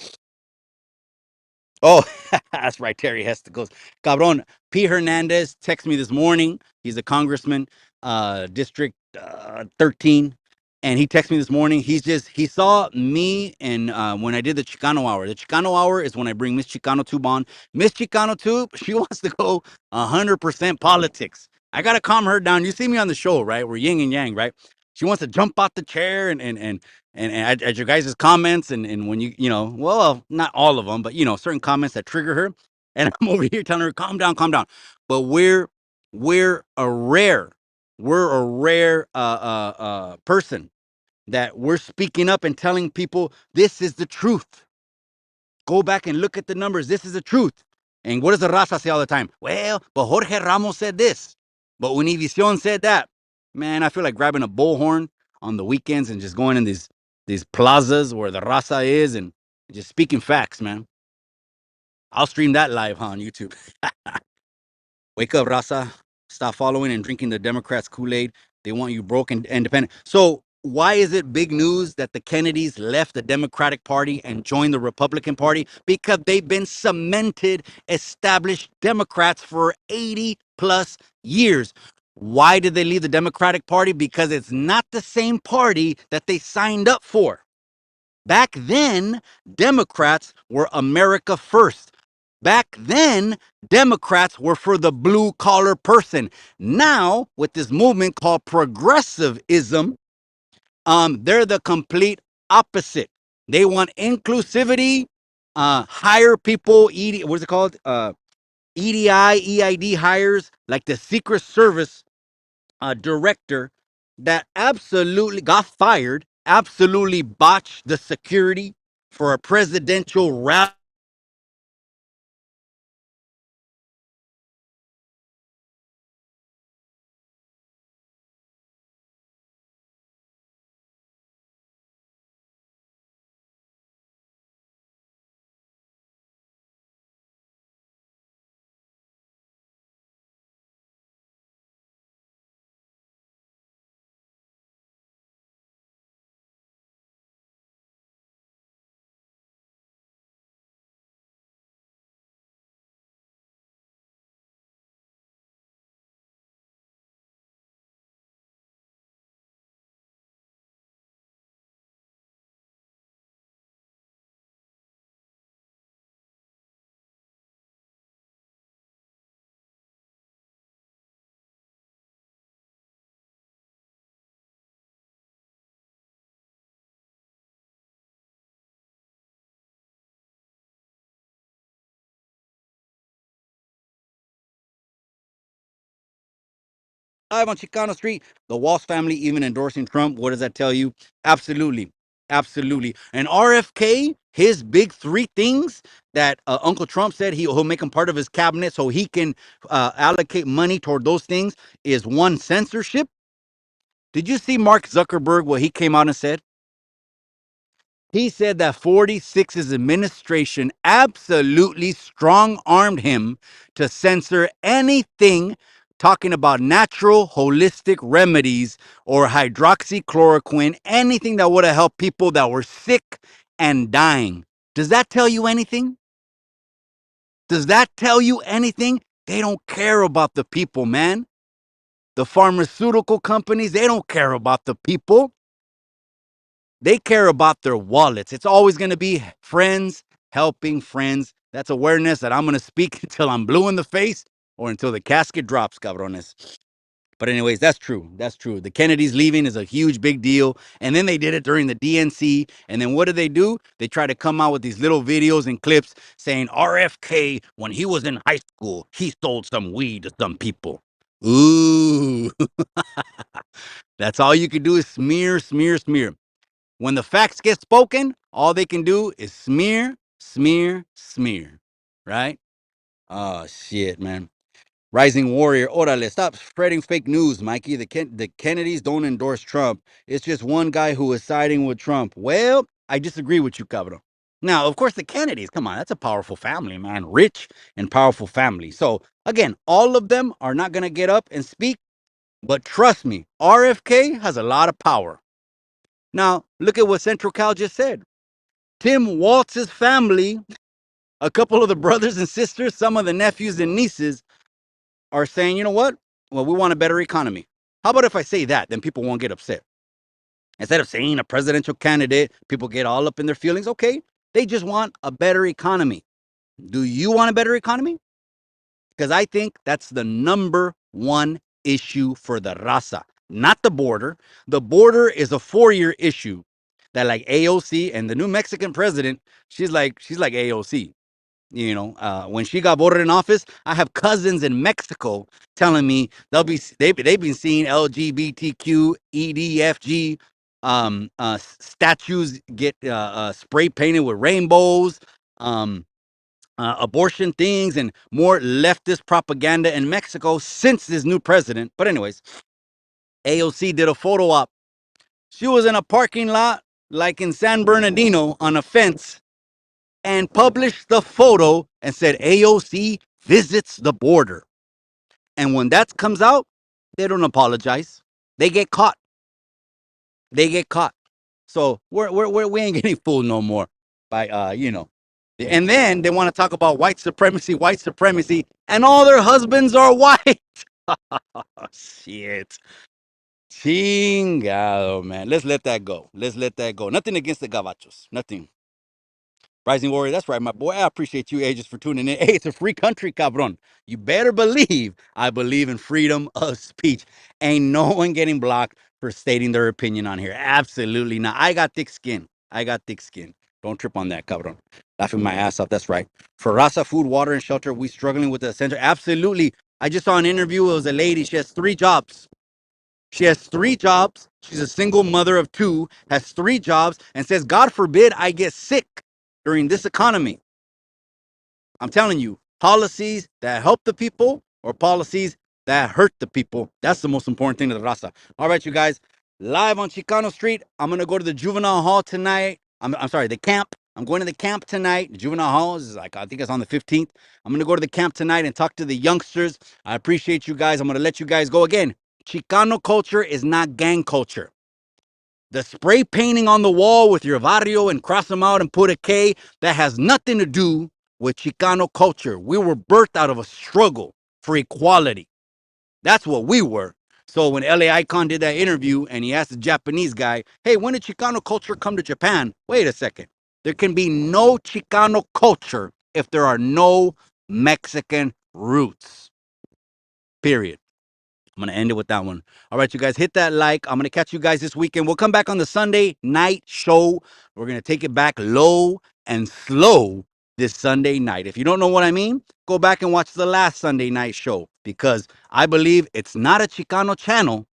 Oh, that's right. Terry Hesticles. Cabron. P. Hernandez texted me this morning. He's a congressman, District 13. And he texted me this morning. He saw me and when I did the Chicano Hour. The Chicano Hour is when I bring Miss Chicano Tube on. Miss Chicano Tube, she wants to go 100% politics. I got to calm her down. You see me on the show, right? We're yin and yang, right? She wants to jump out the chair and at your guys' comments and when well, not all of them, but certain comments that trigger her. And I'm over here telling her, calm down. But we're a rare person that we're speaking up and telling people this is the truth. Go back and look at the numbers. This is the truth. And what does the raza say all the time? Well, but Jorge Ramos said this, but Univision said that. Man, I feel like grabbing a bullhorn on the weekends and just going in these plazas where the raza is and just speaking facts, man. I'll stream that live on YouTube. Wake up, raza. Stop following and drinking the Democrats' Kool-Aid. They want you broke and independent. So why is it big news that the Kennedys left the Democratic Party and joined the Republican Party? Because they've been cemented, established Democrats for 80 plus years. Why did they leave the Democratic Party? Because it's not the same party that they signed up for. Back then, Democrats were America first. Back then, Democrats were for the blue collar person. Now, with this movement called progressivism, they're the complete opposite. They want inclusivity, hire people, what's it called? EDI, EID hires, like the Secret Service director that absolutely got fired, absolutely botched the security for a presidential rally. Live on Chicano Street, the Walsh family even endorsing Trump. What does that tell you? Absolutely. Absolutely. And RFK, his big three things that Uncle Trump said he'll make him part of his cabinet so he can allocate money toward those things is one, censorship. Did you see Mark Zuckerberg, what he came out and said? He said that 46's administration absolutely strong armed him to censor anything talking about natural holistic remedies or hydroxychloroquine, anything that would have helped people that were sick and dying. Does that tell you anything? Does that tell you anything? They don't care about the people, man. The pharmaceutical companies, they don't care about the people. They care about their wallets. It's always going to be friends helping friends. That's awareness that I'm going to speak until I'm blue in the face or until the casket drops, cabrones. But anyways, that's true. That's true. The Kennedys leaving is a huge big deal. And then they did it during the DNC. And then what do? They try to come out with these little videos and clips saying RFK, when he was in high school, he sold some weed to some people. Ooh, that's all you can do is smear, smear, smear. When the facts get spoken, all they can do is smear, smear, smear. Right? Oh, shit, man. Rising Warrior, orale, stop spreading fake news, Mikey. The Kennedys don't endorse Trump. It's just one guy who is siding with Trump. Well, I disagree with you, Cabro. Now, of course, the Kennedys, come on, that's a powerful family, man. Rich and powerful family. So, again, all of them are not going to get up and speak, but trust me, RFK has a lot of power. Now, look at what Central Cal just said. Tim Waltz's family, a couple of the brothers and sisters, some of the nephews and nieces are saying, you know what? Well, we want a better economy. How about if I say that? Then people won't get upset. Instead of saying a presidential candidate, people get all up in their feelings. Okay, they just want a better economy. Do you want a better economy? Because I think that's the number one issue for the raza, not the border. The border is a 4-year issue that like AOC and the new Mexican president, she's like AOC. When she got voted in office, I have cousins in Mexico telling me they've been seeing LGBTQ, EDFG statues get spray painted with rainbows, um, abortion things, and more leftist propaganda in Mexico since this new president. But anyways, AOC did a photo op. She was in a parking lot like in San Bernardino on a fence and published the photo and said AOC visits the border. And when that comes out, they don't apologize. They get caught. They get caught. So we ain't getting fooled no more by And then they want to talk about white supremacy, and all their husbands are white. Oh, shit. Chingado, man. Let's let that go. Let's let that go. Nothing against the gabachos. Nothing. Rising Warrior, that's right, my boy. I appreciate you, Ages, for tuning in. Hey, it's a free country, cabron. You better believe I believe in freedom of speech. Ain't no one getting blocked for stating their opinion on here. Absolutely not. I got thick skin. I got thick skin. Don't trip on that, cabron. Laughing my ass off. That's right. For Rasa, food, water, and shelter, we struggling with the center. Absolutely. I just saw an interview. It was a lady. She has 3 jobs. She has 3 jobs. She's a single mother of 2, has 3 jobs, and says, God forbid I get sick during this economy. I'm telling you, policies that help the people or policies that hurt the people. That's the most important thing to the raza. All right, you guys, live on Chicano Street. I'm going to go to the juvenile hall tonight. I'm sorry, the camp. I'm going to the camp tonight. The juvenile hall is like, I think it's on the 15th. I'm going to go to the camp tonight and talk to the youngsters. I appreciate you guys. I'm going to let you guys go again. Chicano culture is not gang culture. The spray painting on the wall with your barrio and cross them out and put a K, that has nothing to do with Chicano culture. We were birthed out of a struggle for equality. That's what we were. So when LA Icon did that interview and he asked the Japanese guy, hey, when did Chicano culture come to Japan? Wait a second. There can be no Chicano culture if there are no Mexican roots. Period. I'm going to end it with that one. All right, you guys, hit that like. I'm going to catch you guys this weekend. We'll come back on the Sunday night show. We're going to take it back low and slow this Sunday night. If you don't know what I mean, go back and watch the last Sunday night show, because I believe it's not a Chicano channel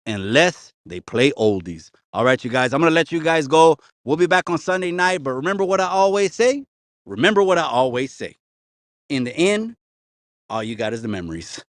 unless they play oldies. All right, you guys, I'm going to let you guys go. We'll be back on Sunday night, but remember what I always say? Remember what I always say. In the end, all you got is the memories.